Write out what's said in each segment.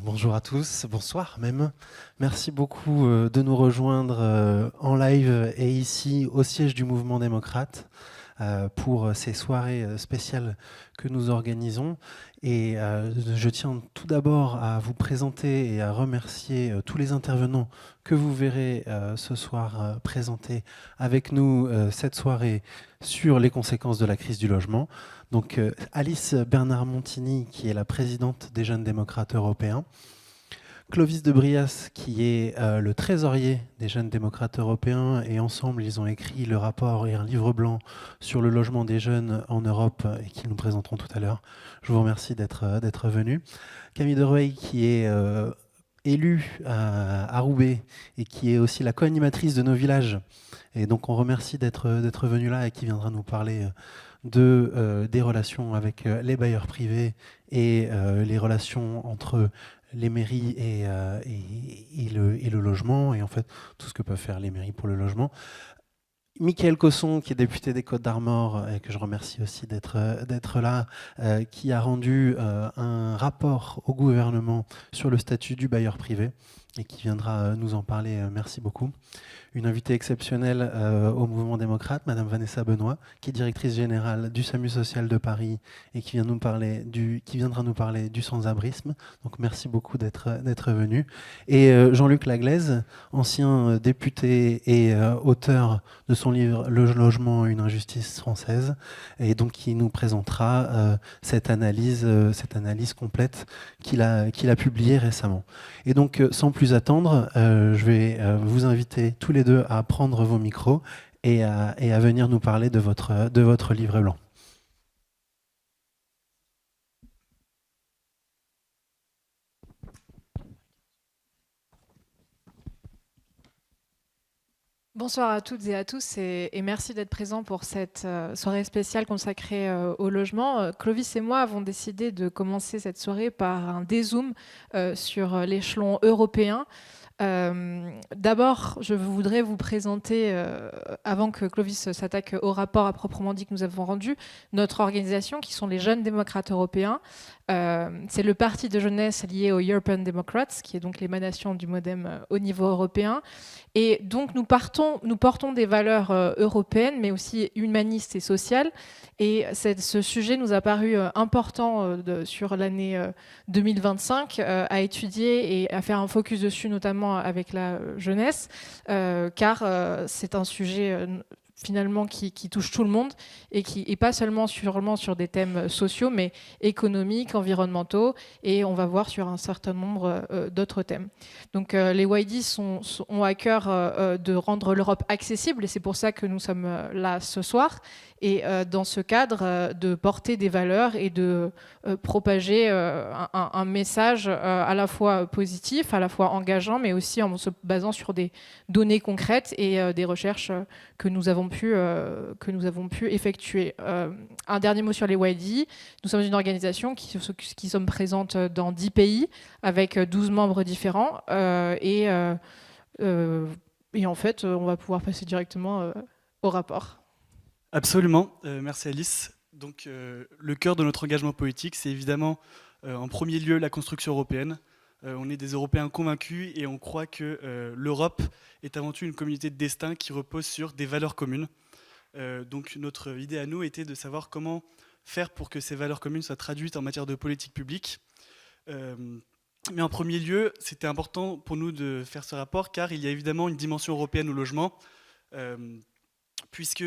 Bonjour à tous, bonsoir même. Merci beaucoup de nous rejoindre en live et ici au siège du Mouvement démocrate pour ces soirées spéciales que nous organisons. Et je tiens tout d'abord à vous présenter et à remercier tous les intervenants que vous verrez ce soir présenter avec nous cette soirée sur les conséquences de la crise du logement. Donc Alice Bernard-Montini, qui est la présidente des Jeunes démocrates européens, Clovis de Brias, qui est le trésorier des Jeunes démocrates européens, et ensemble, ils ont écrit le rapport et un livre blanc sur le logement des jeunes en Europe, et qu'ils nous présenteront tout à l'heure. Je vous remercie d'être venu. Camille Derueil, qui est élue à Roubaix, et qui est aussi la co-animatrice de nos villages. Et donc, on remercie d'être venu là, et qui viendra nous parler des relations avec les bailleurs privés et les relations entre les mairies et le logement, et en fait tout ce que peuvent faire les mairies pour le logement. Michael Cosson, qui est député des Côtes-d'Armor, et que je remercie aussi d'être là, qui a rendu un rapport au gouvernement sur le statut du bailleur privé, et qui viendra nous en parler. Merci beaucoup. Une invitée exceptionnelle au Mouvement démocrate, Madame Vanessa Benoît, qui est directrice générale du SAMU social de Paris et qui viendra nous parler du sans-abrisme. Donc merci beaucoup d'être venu. Et Jean-Luc Laglaise, ancien député et auteur de son livre Le logement, une injustice française, et donc qui nous présentera cette analyse complète qu'il a publiée récemment. Et donc, sans plus attendre, je vais vous inviter tous les deux à prendre vos micros et à venir nous parler de votre livre blanc. Bonsoir à toutes et à tous et merci d'être présents pour cette soirée spéciale consacrée au logement. Clovis et moi avons décidé de commencer cette soirée par un dézoom sur l'échelon européen. D'abord, je voudrais vous présenter, avant que Clovis s'attaque au rapport à proprement dit que nous avons rendu, notre organisation qui sont les Jeunes démocrates européens. C'est le parti de jeunesse lié aux European Democrats, qui est donc l'émanation du MoDem au niveau européen. Et donc nous portons des valeurs européennes, mais aussi humanistes et sociales. Et ce sujet nous a paru important sur l'année 2025 à étudier et à faire un focus dessus, notamment avec la jeunesse, car c'est un sujet finalement qui touche tout le monde et qui n'est pas seulement sur des thèmes sociaux, mais économiques, environnementaux, et on va voir sur un certain nombre d'autres thèmes. Donc les YD ont à cœur de rendre l'Europe accessible, et c'est pour ça que nous sommes là ce soir, et dans ce cadre, de porter des valeurs et de propager un message à la fois positif, à la fois engageant, mais aussi en se basant sur des données concrètes et des recherches que nous avons pu effectuer. Un dernier mot sur les YD. Nous sommes une organisation qui sommes présentes dans 10 pays avec 12 membres différents et en fait, on va pouvoir passer directement au rapport. Absolument, merci Alice. Donc le cœur de notre engagement politique, c'est évidemment en premier lieu la construction européenne. On est des Européens convaincus et on croit que l'Europe est avant tout une communauté de destin qui repose sur des valeurs communes. Donc notre idée à nous était de savoir comment faire pour que ces valeurs communes soient traduites en matière de politique publique. Mais en premier lieu, c'était important pour nous de faire ce rapport car il y a évidemment une dimension européenne au logement, puisque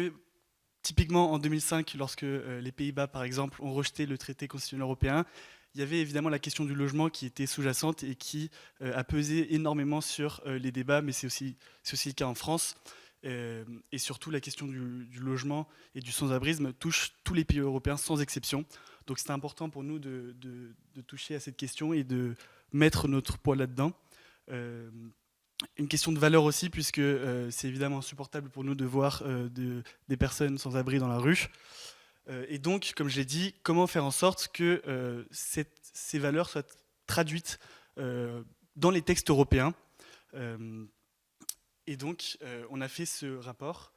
typiquement en 2005, lorsque les Pays-Bas, par exemple, ont rejeté le traité constitutionnel européen, il y avait évidemment la question du logement qui était sous-jacente et qui a pesé énormément sur les débats, mais c'est aussi le cas en France. Et surtout, la question du logement et du sans-abrisme touche tous les pays européens sans exception. Donc c'était important pour nous de toucher à cette question et de mettre notre poids là-dedans. Une question de valeur aussi, puisque c'est évidemment insupportable pour nous de voir des personnes sans abri dans la rue. Et donc, comme je l'ai dit, comment faire en sorte que ces valeurs soient traduites dans les textes européens. Et donc, on a fait ce rapport.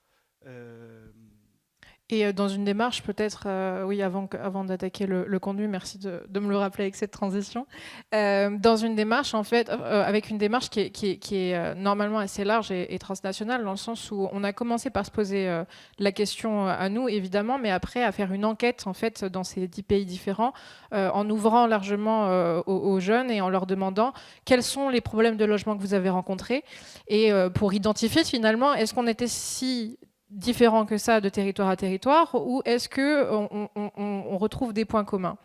Et dans une démarche peut-être, oui, avant d'attaquer le contenu, merci de me le rappeler avec cette transition, dans une démarche en fait, avec une démarche qui est normalement assez large et transnationale, dans le sens où on a commencé par se poser la question à nous évidemment, mais après à faire une enquête en fait dans ces 10 pays différents, en ouvrant largement aux jeunes et en leur demandant quels sont les problèmes de logement que vous avez rencontrés, et pour identifier finalement est-ce qu'on était si différent que ça de territoire à territoire, ou est-ce qu'on retrouve des points communs?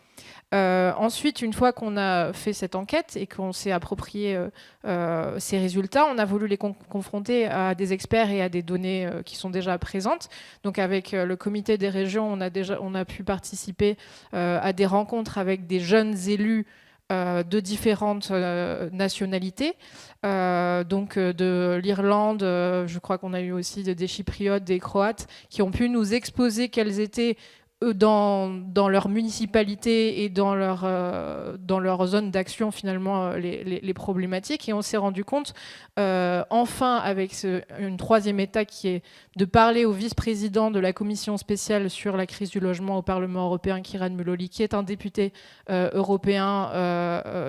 Ensuite, une fois qu'on a fait cette enquête et qu'on s'est approprié ces résultats, on a voulu les confronter à des experts et à des données qui sont déjà présentes. Donc avec le comité des régions, on a pu participer à des rencontres avec des jeunes élus de différentes nationalités, donc de l'Irlande, je crois qu'on a eu aussi des Chypriotes, des Croates, qui ont pu nous exposer quels étaient dans leur municipalité et dans leur zone d'action finalement les problématiques. Et on s'est rendu compte enfin avec une troisième étape qui est de parler au vice-président de la commission spéciale sur la crise du logement au Parlement européen, Kieran Muloli, qui est un député européen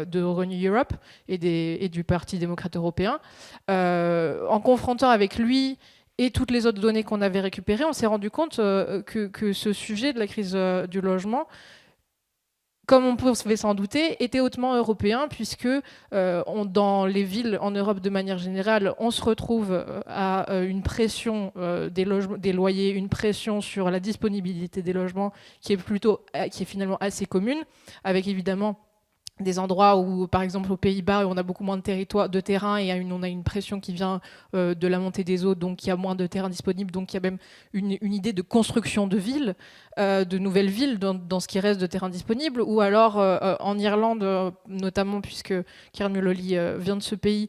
de Renew Europe et du Parti démocrate européen. En confrontant avec lui et toutes les autres données qu'on avait récupérées, on s'est rendu compte que ce sujet de la crise du logement, comme on pouvait s'en douter, était hautement européen, puisque dans les villes en Europe de manière générale, on se retrouve à une pression des loyers, une pression sur la disponibilité des logements qui est finalement assez commune, avec évidemment des endroits où, par exemple, aux Pays-Bas, on a beaucoup moins de terrain et on a une pression qui vient de la montée des eaux, donc il y a moins de terrain disponible, donc il y a même une idée de construction de villes, de nouvelles villes dans ce qui reste de terrain disponible. Ou alors en Irlande, notamment, puisque Kieran Muloli vient de ce pays,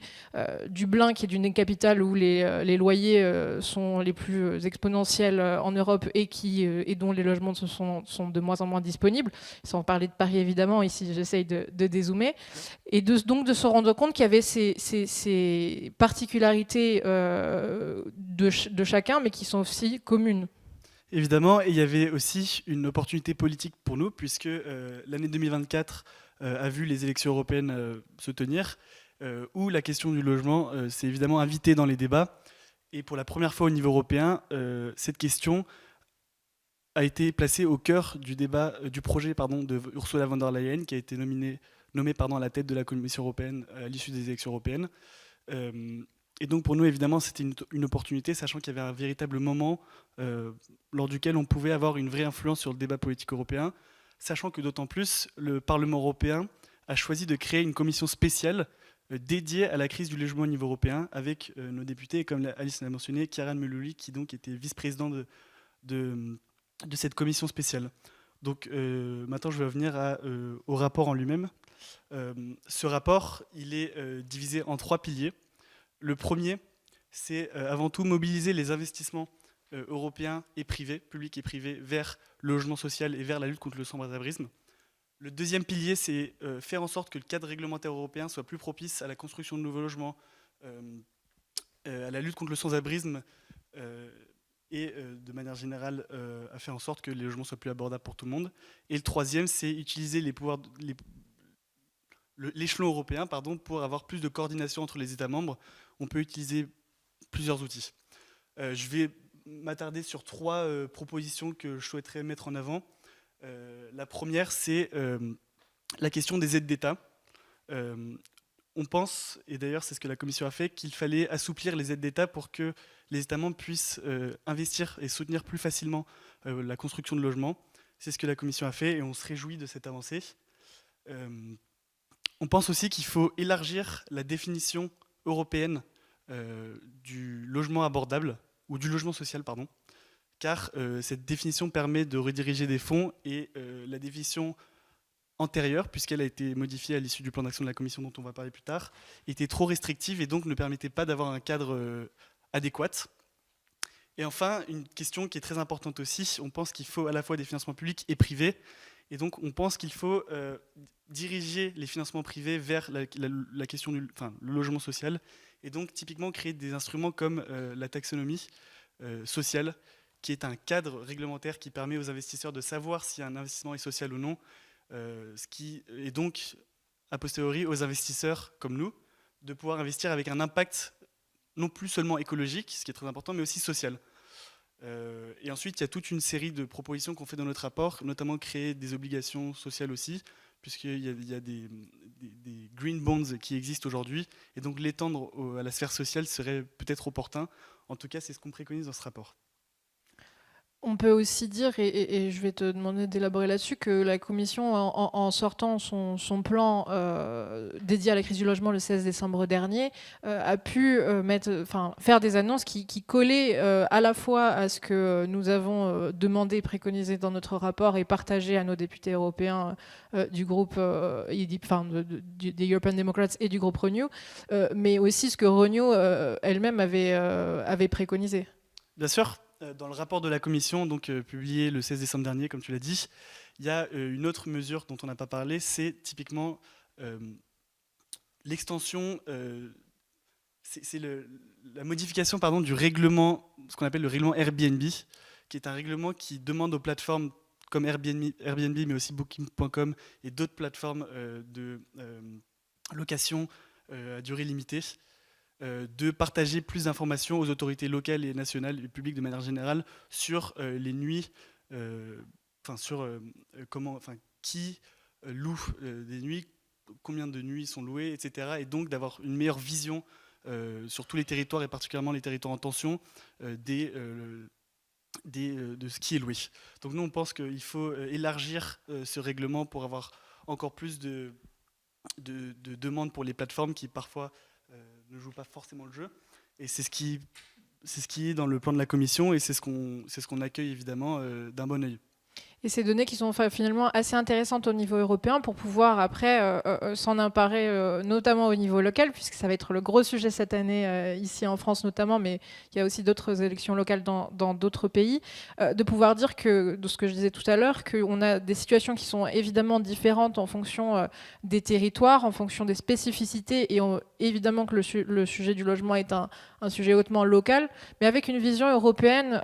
Dublin, qui est une capitale où les loyers sont les plus exponentiels en Europe et dont les logements sont de moins en moins disponibles, sans parler de Paris évidemment, ici j'essaye de dézoomer, et donc de se rendre compte qu'il y avait ces particularités de chacun, mais qui sont aussi communes. Évidemment, et il y avait aussi une opportunité politique pour nous, puisque l'année 2024 a vu les élections européennes se tenir, où la question du logement s'est évidemment invitée dans les débats. Et pour la première fois au niveau européen, cette question a été placée au cœur du débat, du projet de Ursula von der Leyen, qui a été nommée à la tête de la Commission européenne à l'issue des élections européennes. Et donc pour nous, évidemment, c'était une opportunité, sachant qu'il y avait un véritable moment lors duquel on pouvait avoir une vraie influence sur le débat politique européen, sachant que d'autant plus, le Parlement européen a choisi de créer une commission spéciale dédiée à la crise du logement au niveau européen, avec nos députés, comme Alice l'a mentionné, Kieran Muloli, qui donc était vice-président de cette commission spéciale. Donc maintenant, je vais revenir au rapport en lui-même. Ce rapport, il est divisé en 3 piliers. Le premier, c'est avant tout mobiliser les investissements européens et privés, publics et privés, vers le logement social et vers la lutte contre le sans-abrisme. Le deuxième pilier, c'est faire en sorte que le cadre réglementaire européen soit plus propice à la construction de nouveaux logements, à la lutte contre le sans-abrisme, et de manière générale à faire en sorte que les logements soient plus abordables pour tout le monde. Et le troisième, c'est utiliser l'échelon européen pour avoir plus de coordination entre les États membres. On peut utiliser plusieurs outils. Je vais m'attarder sur 3 propositions que je souhaiterais mettre en avant. La première, c'est la question des aides d'État. On pense, et d'ailleurs c'est ce que la Commission a fait, qu'il fallait assouplir les aides d'État pour que les États membres puissent investir et soutenir plus facilement la construction de logements. C'est ce que la Commission a fait et on se réjouit de cette avancée. On pense aussi qu'il faut élargir la définition européenne du logement abordable, ou du logement social, pardon, car cette définition permet de rediriger des fonds et la définition antérieure, puisqu'elle a été modifiée à l'issue du plan d'action de la Commission dont on va parler plus tard, était trop restrictive et donc ne permettait pas d'avoir un cadre adéquat. Et enfin, une question qui est très importante aussi, on pense qu'il faut à la fois des financements publics et privés, et donc on pense qu'il faut diriger les financements privés vers la question le logement social, et donc typiquement créer des instruments comme la taxonomie sociale, qui est un cadre réglementaire qui permet aux investisseurs de savoir si un investissement est social ou non, ce qui est donc, a posteriori, aux investisseurs comme nous, de pouvoir investir avec un impact non plus seulement écologique, ce qui est très important, mais aussi social. Et ensuite, il y a toute une série de propositions qu'on fait dans notre rapport, notamment créer des obligations sociales aussi, puisqu'il y a des green bonds qui existent aujourd'hui, et donc l'étendre à la sphère sociale serait peut-être opportun. En tout cas, c'est ce qu'on préconise dans ce rapport. On peut aussi dire, et je vais te demander d'élaborer là-dessus, que la Commission, en sortant son plan dédié à la crise du logement le 16 décembre dernier, a pu faire des annonces qui collaient à la fois à ce que nous avons demandé, préconisé dans notre rapport et partagé à nos députés européens du groupe des European Democrats et du groupe Renew, mais aussi ce que Renew elle-même avait préconisé. Bien sûr. Dans le rapport de la Commission, donc publié le 16 décembre dernier, comme tu l'as dit, il y a une autre mesure dont on n'a pas parlé, c'est typiquement l'extension, c'est la modification du règlement, ce qu'on appelle le règlement Airbnb, qui est un règlement qui demande aux plateformes comme Airbnb mais aussi Booking.com et d'autres plateformes de location à durée limitée, de partager plus d'informations aux autorités locales et nationales et publiques de manière générale sur les nuits, qui loue des nuits, combien de nuits sont louées, etc. Et donc d'avoir une meilleure vision sur tous les territoires et particulièrement les territoires en tension de ce qui est loué. Donc nous on pense qu'il faut élargir ce règlement pour avoir encore plus de demandes pour les plateformes qui parfois ne jouent pas forcément le jeu. Et c'est ce qui est dans le plan de la Commission et c'est ce qu'on accueille évidemment d'un bon œil. Et ces données qui sont finalement assez intéressantes au niveau européen pour pouvoir après s'en emparer notamment au niveau local, puisque ça va être le gros sujet cette année ici en France notamment, mais il y a aussi d'autres élections locales dans d'autres pays, de pouvoir dire que, de ce que je disais tout à l'heure, qu'on a des situations qui sont évidemment différentes en fonction des territoires, en fonction des spécificités, et évidemment que le sujet du logement est un sujet hautement local, mais avec une vision européenne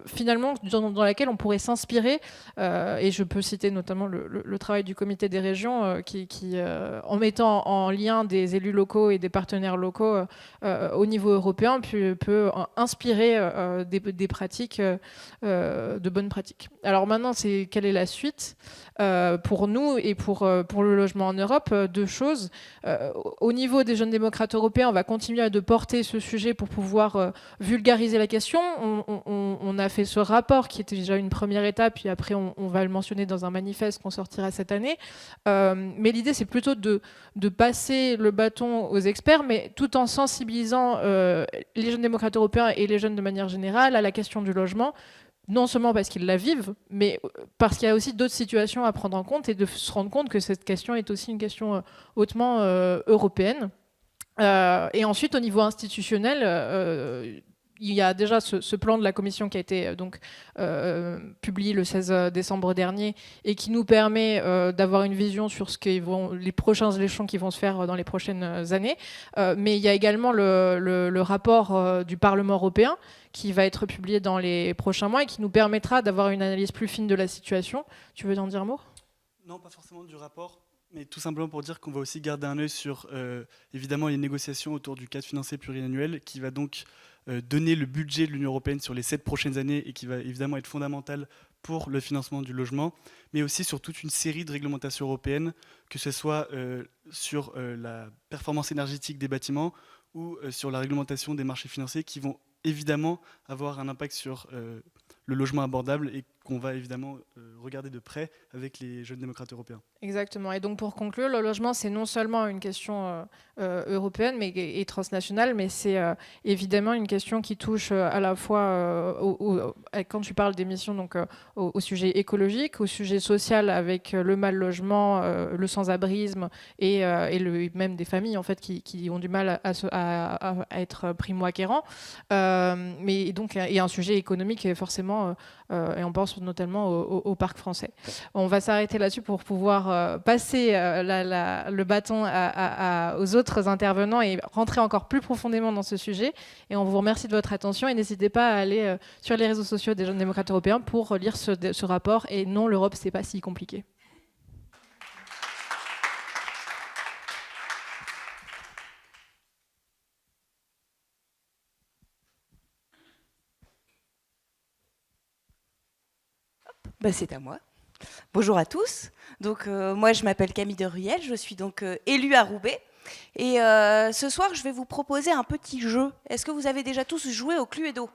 finalement dans laquelle on pourrait s'inspirer. Et je peux citer notamment le travail du comité des régions qui en mettant en lien des élus locaux et des partenaires locaux au niveau européen, peut inspirer des pratiques, de bonnes pratiques. Alors maintenant, quelle est la suite pour nous et pour le logement en Europe? Deux choses. Au niveau des jeunes démocrates européens, on va continuer de porter ce sujet pour pouvoir vulgariser la question. On a fait ce rapport qui était déjà une première étape, puis après on va le mentionner dans un manifeste qu'on sortira cette année. Mais l'idée, c'est plutôt de passer le bâton aux experts, mais tout en sensibilisant les jeunes démocrates européens et les jeunes de manière générale à la question du logement, non seulement parce qu'ils la vivent, mais parce qu'il y a aussi d'autres situations à prendre en compte et de se rendre compte que cette question est aussi une question hautement européenne. Et ensuite, au niveau institutionnel, il y a déjà ce plan de la Commission qui a été publié le 16 décembre dernier et qui nous permet d'avoir une vision sur les prochains échelons qui vont se faire dans les prochaines années. Mais il y a également le rapport du Parlement européen qui va être publié dans les prochains mois et qui nous permettra d'avoir une analyse plus fine de la situation. Tu veux en dire un mot ? Non, pas forcément du rapport, mais tout simplement pour dire qu'on va aussi garder un œil sur évidemment les négociations autour du cadre financier pluriannuel qui va donc donner le budget de l'Union européenne sur les 7 prochaines années et qui va évidemment être fondamental pour le financement du logement, mais aussi sur toute une série de réglementations européennes, que ce soit sur la performance énergétique des bâtiments ou sur la réglementation des marchés financiers qui vont évidemment avoir un impact sur le logement abordable et qu'on va évidemment regarder de près avec les jeunes démocrates européens. Exactement. Et donc pour conclure, le logement, c'est non seulement une question européenne et transnationale, mais c'est évidemment une question qui touche à la fois, quand tu parles d'émissions, donc au sujet écologique, au sujet social avec le mal logement, le sans-abrisme et même des familles en fait qui ont du mal à être primo-acquérants. Mais donc, et un sujet économique forcément, et on pense pense notamment au parc français. On va s'arrêter là-dessus pour pouvoir passer le bâton aux autres intervenants et rentrer encore plus profondément dans ce sujet. Et on vous remercie de votre attention et n'hésitez pas à aller sur les réseaux sociaux des Jeunes démocrates européens pour lire ce rapport. Et non, l'Europe, c'est pas si compliqué. C'est à moi. Bonjour à tous. Donc, moi, je m'appelle Camille de Ruel, je suis donc élue à Roubaix. Et ce soir, je vais vous proposer un petit jeu. Est-ce que vous avez déjà tous joué au Cluedo ?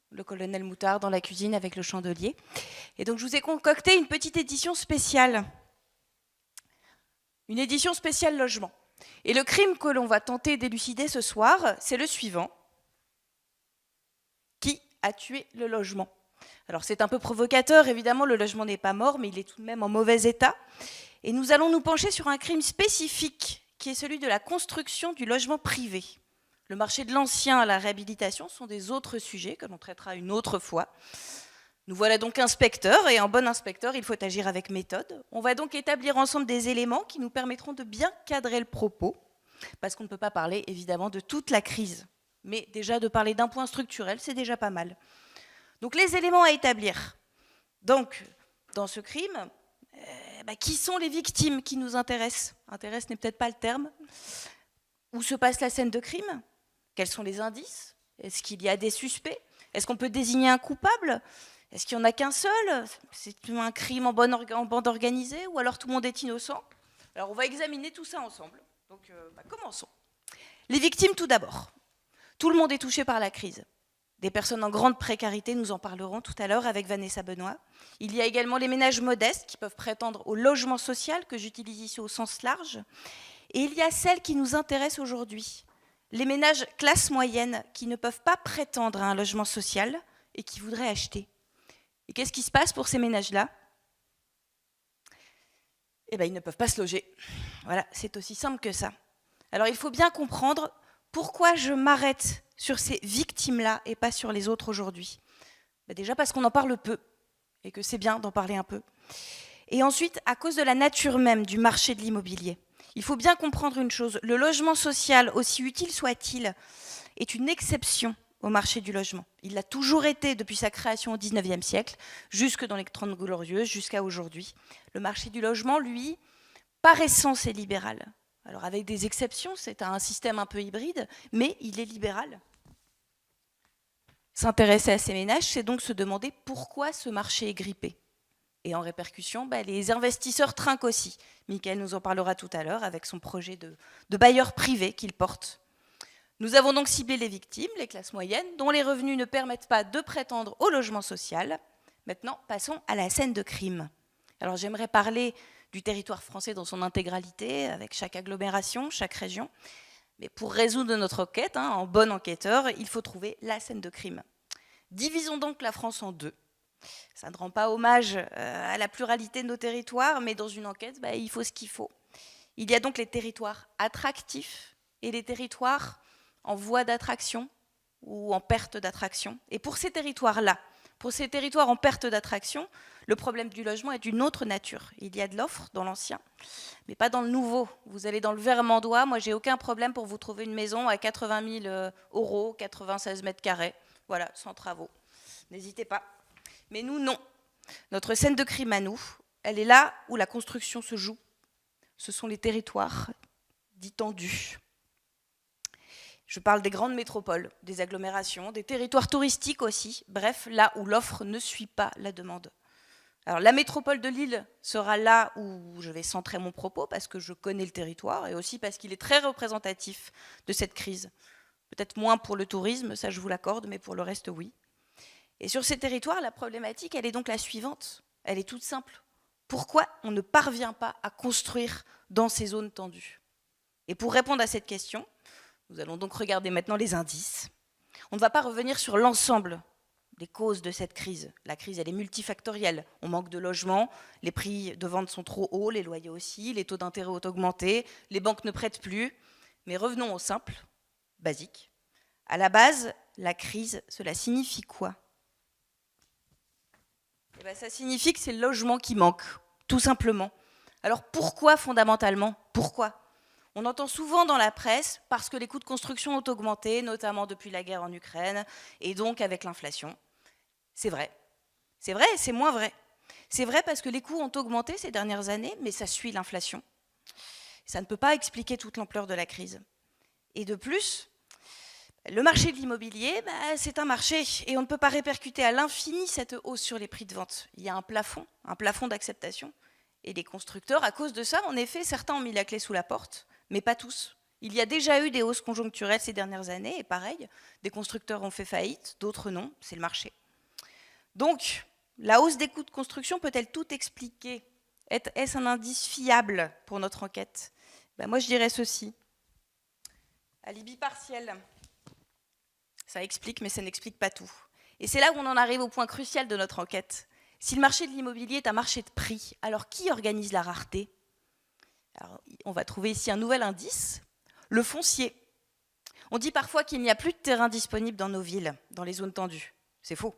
Le colonel Moutard dans la cuisine avec le chandelier. Et donc, je vous ai concocté une petite édition spéciale. Une édition spéciale logement. Et le crime que l'on va tenter d'élucider ce soir, c'est le suivant. Qui a tué le logement ? Alors c'est un peu provocateur, évidemment, le logement n'est pas mort, mais il est tout de même en mauvais état. Et nous allons nous pencher sur un crime spécifique, qui est celui de la construction du logement privé. Le marché de l'ancien à la réhabilitation sont des autres sujets que l'on traitera une autre fois. Nous voilà donc inspecteurs, et en bon inspecteur, il faut agir avec méthode. On va donc établir ensemble des éléments qui nous permettront de bien cadrer le propos, parce qu'on ne peut pas parler, évidemment, de toute la crise. Mais déjà, de parler d'un point structurel, c'est déjà pas mal. Donc les éléments à établir. Donc, dans ce crime, qui sont les victimes qui nous intéressent ? Intéresse n'est peut-être pas le terme. Où se passe la scène de crime ? Quels sont les indices ? Est-ce qu'il y a des suspects ? Est-ce qu'on peut désigner un coupable ? Est-ce qu'il n'y en a qu'un seul ? C'est un crime en bande organisée ou alors tout le monde est innocent ? Alors on va examiner tout ça ensemble. Donc commençons. Les victimes tout d'abord. Tout le monde est touché par la crise. Des personnes en grande précarité, nous en parlerons tout à l'heure avec Vanessa Benoît. Il y a également les ménages modestes qui peuvent prétendre au logement social, que j'utilise ici au sens large. Et il y a celles qui nous intéressent aujourd'hui, les ménages classe moyenne qui ne peuvent pas prétendre à un logement social et qui voudraient acheter. Et qu'est-ce qui se passe pour ces ménages-là ? Ils ne peuvent pas se loger. Voilà, c'est aussi simple que ça. Alors il faut bien comprendre pourquoi je m'arrête sur ces victimes-là et pas sur les autres aujourd'hui. Déjà parce qu'on en parle peu et que c'est bien d'en parler un peu. Et ensuite, à cause de la nature même du marché de l'immobilier. Il faut bien comprendre une chose, le logement social, aussi utile soit-il, est une exception au marché du logement. Il l'a toujours été depuis sa création au XIXe siècle, jusque dans les 30 Glorieuses, jusqu'à aujourd'hui. Le marché du logement, lui, par essence, est libéral. Alors avec des exceptions, c'est un système un peu hybride, mais il est libéral. S'intéresser à ces ménages, c'est donc se demander pourquoi ce marché est grippé. Et en répercussion, les investisseurs trinquent aussi. Mickaël nous en parlera tout à l'heure avec son projet de bailleur privé qu'il porte. Nous avons donc ciblé les victimes, les classes moyennes, dont les revenus ne permettent pas de prétendre au logement social. Maintenant, passons à la scène de crime. Alors j'aimerais parler du territoire français dans son intégralité, avec chaque agglomération, chaque région. Mais pour résoudre notre enquête, en bon enquêteur, il faut trouver la scène de crime. Divisons donc la France en deux. Ça ne rend pas hommage à la pluralité de nos territoires, mais dans une enquête, il faut ce qu'il faut. Il y a donc les territoires attractifs et les territoires en voie d'attraction ou en perte d'attraction. Et pour ces territoires-là, pour ces territoires en perte d'attraction, le problème du logement est d'une autre nature. Il y a de l'offre dans l'ancien, mais pas dans le nouveau. Vous allez dans le Vermandois, moi j'ai aucun problème pour vous trouver une maison à 80 000 €, 96 mètres carrés, voilà, sans travaux. N'hésitez pas. Mais nous, non. Notre scène de crime à nous, elle est là où la construction se joue. Ce sont les territoires dits tendus. Je parle des grandes métropoles, des agglomérations, des territoires touristiques aussi, bref, là où l'offre ne suit pas la demande. Alors la métropole de Lille sera là où je vais centrer mon propos parce que je connais le territoire et aussi parce qu'il est très représentatif de cette crise. Peut-être moins pour le tourisme, ça je vous l'accorde, mais pour le reste, oui. Et sur ces territoires, la problématique, elle est donc la suivante. Elle est toute simple. Pourquoi on ne parvient pas à construire dans ces zones tendues ? Et pour répondre à cette question, nous allons donc regarder maintenant les indices. On ne va pas revenir sur l'ensemble des causes de cette crise. La crise, elle est multifactorielle. On manque de logements, les prix de vente sont trop hauts, les loyers aussi, les taux d'intérêt ont augmenté, les banques ne prêtent plus. Mais revenons au simple, basique. À la base, la crise, cela signifie quoi ? Eh ben, ça signifie que c'est le logement qui manque, tout simplement. Alors pourquoi fondamentalement? Pourquoi? On entend souvent dans la presse parce que les coûts de construction ont augmenté, notamment depuis la guerre en Ukraine, et donc avec l'inflation. C'est vrai. C'est vrai et c'est moins vrai. C'est vrai parce que les coûts ont augmenté ces dernières années, mais ça suit l'inflation. Ça ne peut pas expliquer toute l'ampleur de la crise. Et de plus, le marché de l'immobilier, c'est un marché et on ne peut pas répercuter à l'infini cette hausse sur les prix de vente. Il y a un plafond d'acceptation. Et les constructeurs, à cause de ça, en effet, certains ont mis la clé sous la porte, mais pas tous. Il y a déjà eu des hausses conjoncturelles ces dernières années, et pareil, des constructeurs ont fait faillite, d'autres non, c'est le marché. Donc, la hausse des coûts de construction peut-elle tout expliquer? Est-ce un indice fiable pour notre enquête? Moi, je dirais ceci. Alibi partiel. Ça explique, mais ça n'explique pas tout. Et c'est là où on en arrive au point crucial de notre enquête. Si le marché de l'immobilier est un marché de prix, alors qui organise la rareté? Alors, on va trouver ici un nouvel indice, le foncier. On dit parfois qu'il n'y a plus de terrain disponible dans nos villes, dans les zones tendues. C'est faux.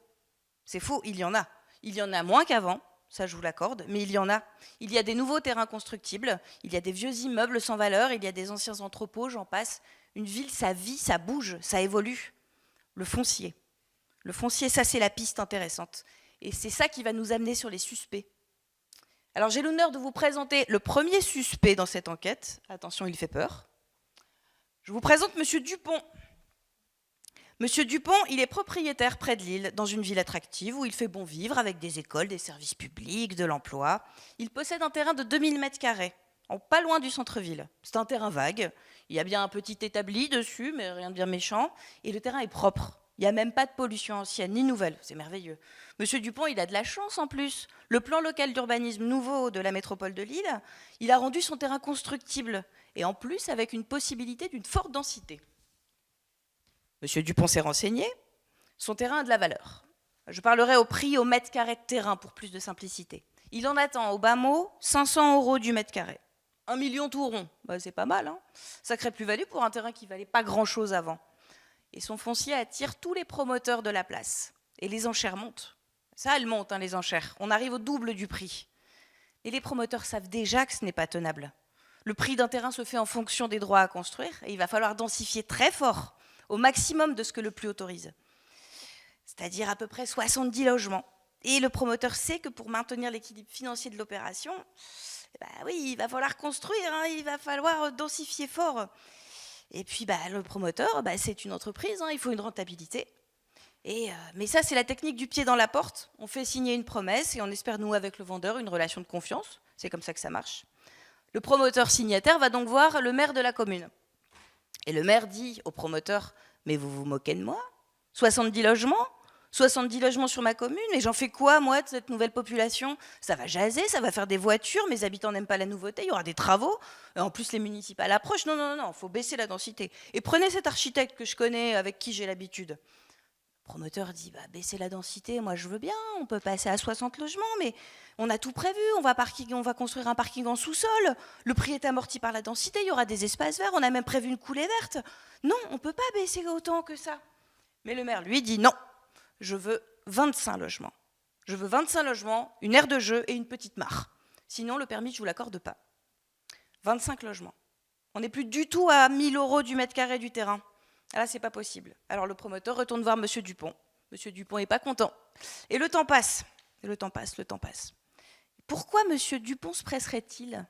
C'est faux, il y en a. Il y en a moins qu'avant, ça je vous l'accorde, mais il y en a. Il y a des nouveaux terrains constructibles, il y a des vieux immeubles sans valeur, il y a des anciens entrepôts, j'en passe. Une ville, ça vit, ça bouge, ça évolue. Le foncier. Le foncier, ça c'est la piste intéressante. Et c'est ça qui va nous amener sur les suspects. Alors j'ai l'honneur de vous présenter le premier suspect dans cette enquête. Attention, il fait peur. Je vous présente Monsieur Dupont. Monsieur Dupont, il est propriétaire près de Lille, dans une ville attractive où il fait bon vivre avec des écoles, des services publics, de l'emploi. Il possède un terrain de 2000 m², pas loin du centre-ville. C'est un terrain vague. Il y a bien un petit établi dessus, mais rien de bien méchant. Et le terrain est propre. Il n'y a même pas de pollution ancienne ni nouvelle, c'est merveilleux. Monsieur Dupont, il a de la chance en plus. Le plan local d'urbanisme nouveau de la métropole de Lille, il a rendu son terrain constructible, et en plus avec une possibilité d'une forte densité. Monsieur Dupont s'est renseigné, son terrain a de la valeur. Je parlerai au prix au mètre carré de terrain pour plus de simplicité. Il en attend au bas mot 500 € du mètre carré. 1 million tout rond, c'est pas mal, hein. Sacrée plus-value pour un terrain qui valait pas grand-chose avant. Et son foncier attire tous les promoteurs de la place. Et les enchères montent. Ça, elles montent, les enchères. On arrive au double du prix. Et les promoteurs savent déjà que ce n'est pas tenable. Le prix d'un terrain se fait en fonction des droits à construire et il va falloir densifier très fort, au maximum de ce que le plus autorise. C'est-à-dire à peu près 70 logements. Et le promoteur sait que pour maintenir l'équilibre financier de l'opération, oui, il va falloir construire, il va falloir densifier fort. Et puis le promoteur, c'est une entreprise, il faut une rentabilité. Mais ça, c'est la technique du pied dans la porte. On fait signer une promesse et on espère, nous, avec le vendeur, une relation de confiance. C'est comme ça que ça marche. Le promoteur signataire va donc voir le maire de la commune. Et le maire dit au promoteur, « Mais vous vous moquez de moi? 70 logements 70 logements sur ma commune, et j'en fais quoi, moi, de cette nouvelle population? Ça va jaser, ça va faire des voitures, mes habitants n'aiment pas la nouveauté, il y aura des travaux, et en plus les municipales approchent. Non, il faut baisser la densité. Et prenez cet architecte que je connais, avec qui j'ai l'habitude. » Le promoteur dit, baisser la densité, moi je veux bien, on peut passer à 60 logements, mais on a tout prévu, on va construire un parking en sous-sol, le prix est amorti par la densité, il y aura des espaces verts, on a même prévu une coulée verte. Non, on ne peut pas baisser autant que ça. Mais le maire, lui, dit non. Je veux 25 logements. Je veux 25 logements, une aire de jeu et une petite mare. Sinon, le permis, je ne vous l'accorde pas. 25 logements. On n'est plus du tout à 1 000 € du mètre carré du terrain. Là, c'est pas possible. Alors, le promoteur retourne voir Monsieur Dupont. Monsieur Dupont n'est pas content. Et le temps passe. Et le temps passe. Pourquoi Monsieur Dupont se presserait-il?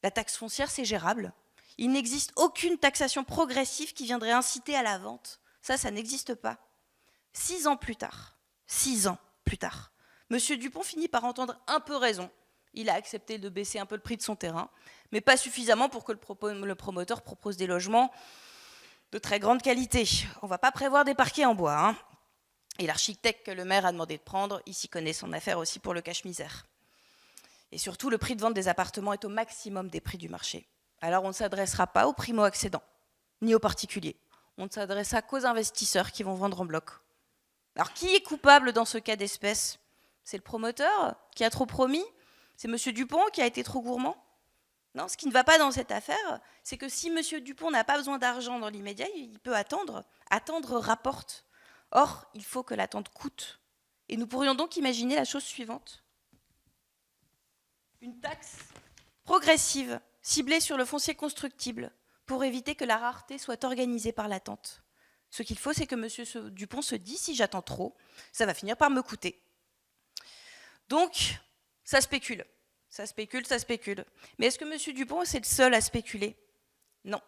La taxe foncière, c'est gérable. Il n'existe aucune taxation progressive qui viendrait inciter à la vente. Ça n'existe pas. 6 ans plus tard, Monsieur Dupont finit par entendre un peu raison. Il a accepté de baisser un peu le prix de son terrain, mais pas suffisamment pour que le promoteur propose des logements de très grande qualité. On ne va pas prévoir des parquets en bois. Et l'architecte que le maire a demandé de prendre, il s'y connaît son affaire aussi pour le cache-misère. Et surtout, le prix de vente des appartements est au maximum des prix du marché. Alors on ne s'adressera pas aux primo-accédants, ni aux particuliers. On ne s'adressera qu'aux investisseurs qui vont vendre en bloc. Alors, qui est coupable dans ce cas d'espèce? C'est le promoteur qui a trop promis? C'est Monsieur Dupont qui a été trop gourmand? Non, ce qui ne va pas dans cette affaire, c'est que si Monsieur Dupont n'a pas besoin d'argent dans l'immédiat, il peut attendre. Attendre rapporte. Or, il faut que l'attente coûte. Et nous pourrions donc imaginer la chose suivante. Une taxe progressive, ciblée sur le foncier constructible, pour éviter que la rareté soit organisée par l'attente. Ce qu'il faut, c'est que M. Dupont se dise, si j'attends trop, ça va finir par me coûter. Donc, ça spécule. Ça spécule, ça spécule. Mais est-ce que M. Dupont, c'est le seul à spéculer? Non.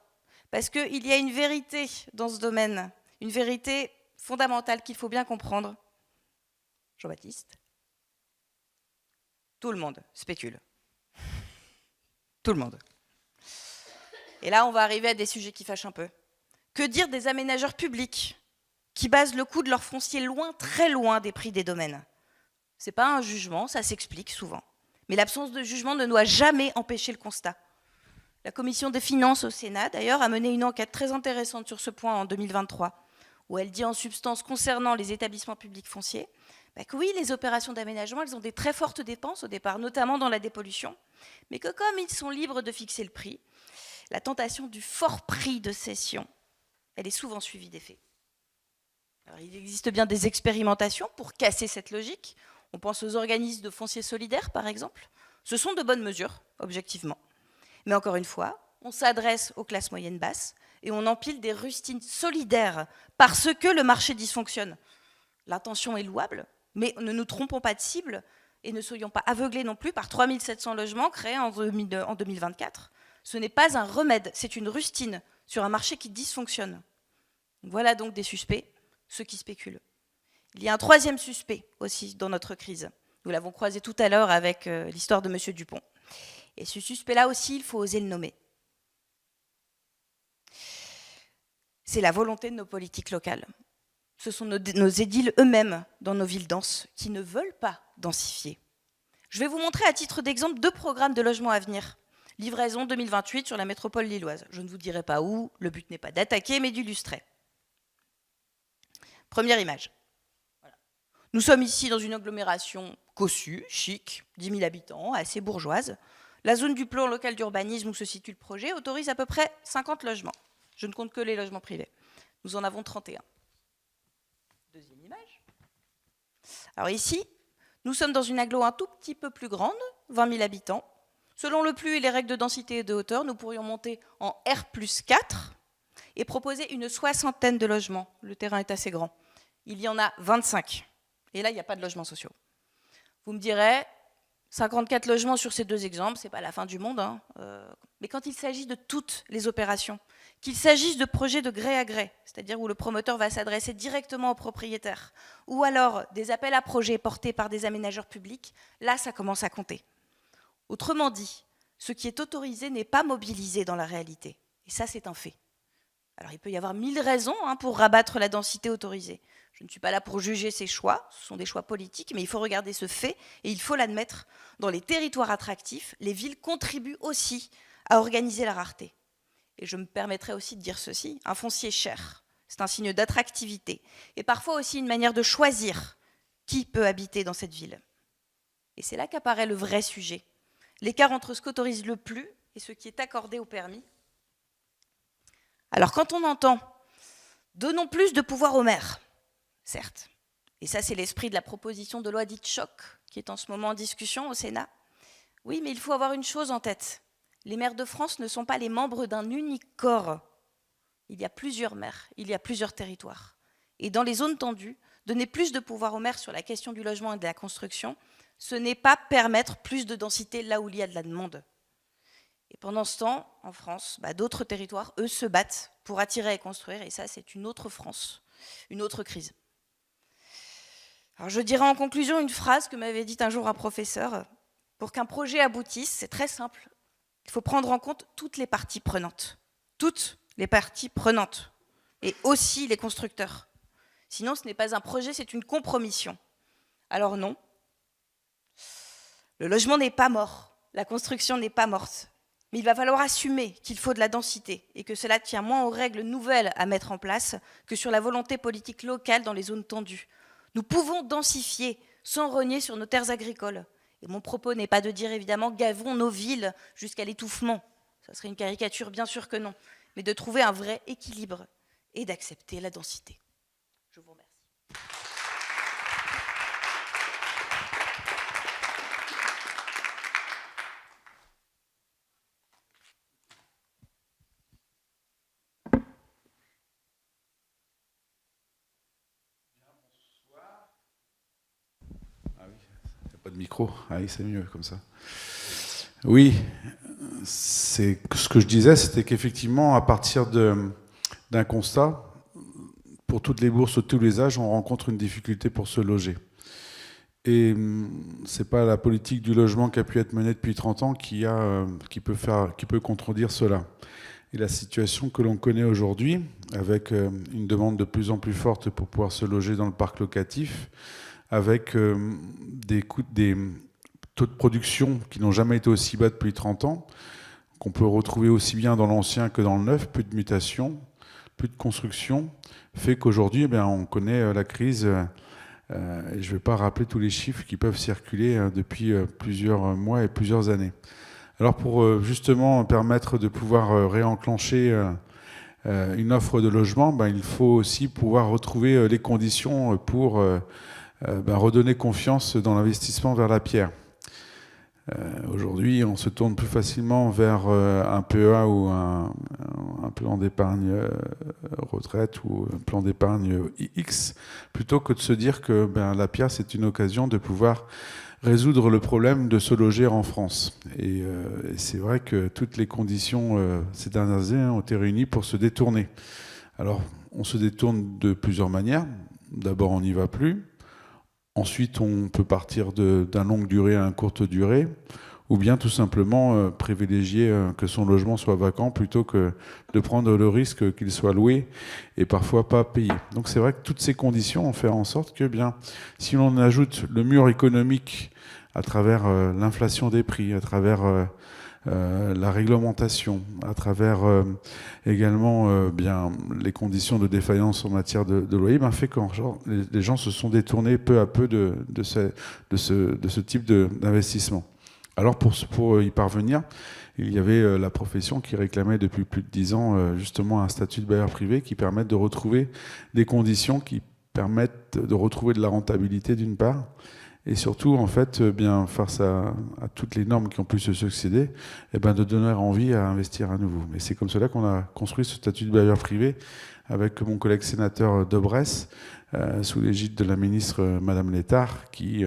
Parce qu'il y a une vérité dans ce domaine, une vérité fondamentale qu'il faut bien comprendre. Jean-Baptiste? Tout le monde spécule. Tout le monde. Et là, on va arriver à des sujets qui fâchent un peu. Que dire des aménageurs publics qui basent le coût de leur foncier loin, très loin des prix des domaines? Ce n'est pas un jugement, ça s'explique souvent. Mais l'absence de jugement ne doit jamais empêcher le constat. La commission des finances au Sénat, d'ailleurs, a mené une enquête très intéressante sur ce point en 2023, où elle dit en substance concernant les établissements publics fonciers, que oui, les opérations d'aménagement, elles ont des très fortes dépenses au départ, notamment dans la dépollution, mais que comme ils sont libres de fixer le prix, la tentation du fort prix de cession, elle est souvent suivie d'effets. Alors, il existe bien des expérimentations pour casser cette logique. On pense aux organismes de foncier solidaire, par exemple. Ce sont de bonnes mesures, objectivement. Mais encore une fois, on s'adresse aux classes moyennes basses et on empile des rustines solidaires parce que le marché dysfonctionne. L'intention est louable, mais ne nous trompons pas de cible et ne soyons pas aveuglés non plus par 3700 logements créés en 2024. Ce n'est pas un remède, c'est une rustine sur un marché qui dysfonctionne. Voilà donc des suspects, ceux qui spéculent. Il y a un troisième suspect aussi dans notre crise. Nous l'avons croisé tout à l'heure avec l'histoire de M. Dupont. Et ce suspect-là aussi, il faut oser le nommer. C'est la volonté de nos politiques locales. Ce sont nos édiles eux-mêmes dans nos villes denses qui ne veulent pas densifier. Je vais vous montrer à titre d'exemple 2 programmes de logement à venir. Livraison 2028 sur la métropole lilloise. Je ne vous dirai pas où, le but n'est pas d'attaquer, mais d'illustrer. Première image. Voilà. Nous sommes ici dans une agglomération cossue, chic, 10 000 habitants, assez bourgeoise. La zone du plan local d'urbanisme où se situe le projet autorise à peu près 50 logements. Je ne compte que les logements privés. Nous en avons 31. Deuxième image. Alors ici, nous sommes dans une agglo un tout petit peu plus grande, 20 000 habitants. Selon le PLU et les règles de densité et de hauteur, nous pourrions monter en R+4 et proposer une 60aine de logements. Le terrain est assez grand. Il y en a 25. Et là, il n'y a pas de logements sociaux. Vous me direz, 54 logements sur ces 2 exemples, ce n'est pas la fin du monde. Hein. Mais quand il s'agit de toutes les opérations, qu'il s'agisse de projets de gré à gré, c'est-à-dire où le promoteur va s'adresser directement au propriétaire, ou alors des appels à projets portés par des aménageurs publics, là, ça commence à compter. Autrement dit, ce qui est autorisé n'est pas mobilisé dans la réalité. Et ça, c'est un fait. Alors, il peut y avoir 1000 raisons pour rabattre la densité autorisée. Je ne suis pas là pour juger ces choix, ce sont des choix politiques, mais il faut regarder ce fait et il faut l'admettre. Dans les territoires attractifs, les villes contribuent aussi à organiser la rareté. Et je me permettrai aussi de dire ceci, un foncier cher, c'est un signe d'attractivité et parfois aussi une manière de choisir qui peut habiter dans cette ville. Et c'est là qu'apparaît le vrai sujet, l'écart entre ce qu'autorise le PLU et ce qui est accordé au permis. Alors quand on entend « donnons plus de pouvoir aux maires », certes, et ça c'est l'esprit de la proposition de loi dite choc qui est en ce moment en discussion au Sénat, oui, mais il faut avoir une chose en tête, les maires de France ne sont pas les membres d'un unique corps. Il y a plusieurs maires, il y a plusieurs territoires. Et dans les zones tendues, donner plus de pouvoir aux maires sur la question du logement et de la construction, ce n'est pas permettre plus de densité là où il y a de la demande. Et pendant ce temps, en France, d'autres territoires, eux, se battent pour attirer et construire, et ça, c'est une autre France, une autre crise. Alors, je dirais en conclusion une phrase que m'avait dite un jour un professeur. Pour qu'un projet aboutisse, c'est très simple. Il faut prendre en compte toutes les parties prenantes. Toutes les parties prenantes. Et aussi les constructeurs. Sinon, ce n'est pas un projet, c'est une compromission. Alors non. Le logement n'est pas mort. La construction n'est pas morte. Mais il va falloir assumer qu'il faut de la densité et que cela tient moins aux règles nouvelles à mettre en place que sur la volonté politique locale dans les zones tendues. Nous pouvons densifier sans rogner sur nos terres agricoles. Et mon propos n'est pas de dire évidemment gavons nos villes jusqu'à l'étouffement. Ça serait une caricature, bien sûr que non. Mais de trouver un vrai équilibre et d'accepter la densité. Je vous remercie. Pas de micro. Ah oui, c'est mieux comme ça. Oui, ce que je disais, c'était qu'effectivement, à partir d'un constat, pour toutes les bourses, tous les âges, on rencontre une difficulté pour se loger. Et c'est pas la politique du logement qui a pu être menée depuis 30 ans qui peut contredire cela. Et la situation que l'on connaît aujourd'hui, avec une demande de plus en plus forte pour pouvoir se loger dans le parc locatif, avec des taux de production qui n'ont jamais été aussi bas depuis 30 ans, qu'on peut retrouver aussi bien dans l'ancien que dans le neuf, plus de mutation, plus de construction, fait qu'aujourd'hui, on connaît la crise. Et je ne vais pas rappeler tous les chiffres qui peuvent circuler depuis plusieurs mois et plusieurs années. Alors pour justement permettre de pouvoir réenclencher une offre de logement, il faut aussi pouvoir retrouver les conditions pour redonner confiance dans l'investissement vers la pierre. Aujourd'hui, on se tourne plus facilement vers un PEA ou un plan d'épargne retraite ou un plan d'épargne X, plutôt que de se dire que la pierre, c'est une occasion de pouvoir résoudre le problème de se loger en France. Et c'est vrai que toutes les conditions ces dernières années ont été réunies pour se détourner. Alors, on se détourne de plusieurs manières. D'abord, on n'y va plus. Ensuite, on peut partir d'un longue durée à une courte durée, ou bien tout simplement privilégier que son logement soit vacant plutôt que de prendre le risque qu'il soit loué et parfois pas payé. Donc c'est vrai que toutes ces conditions ont fait en sorte que, si l'on ajoute le mur économique à travers l'inflation des prix, à travers la réglementation, à travers également les conditions de défaillance en matière de loyer, fait que les gens se sont détournés peu à peu de ce type d'investissement. Alors pour y parvenir, il y avait la profession qui réclamait depuis plus de 10 ans justement un statut de bailleur privé qui permette de retrouver des conditions qui permettent de retrouver de la rentabilité d'une part, et surtout, en fait, face à toutes les normes qui ont pu se succéder, de donner envie à investir à nouveau. Et c'est comme cela qu'on a construit ce statut de bailleur privé avec mon collègue sénateur de Bresse, sous l'égide de la ministre Madame Létard, qui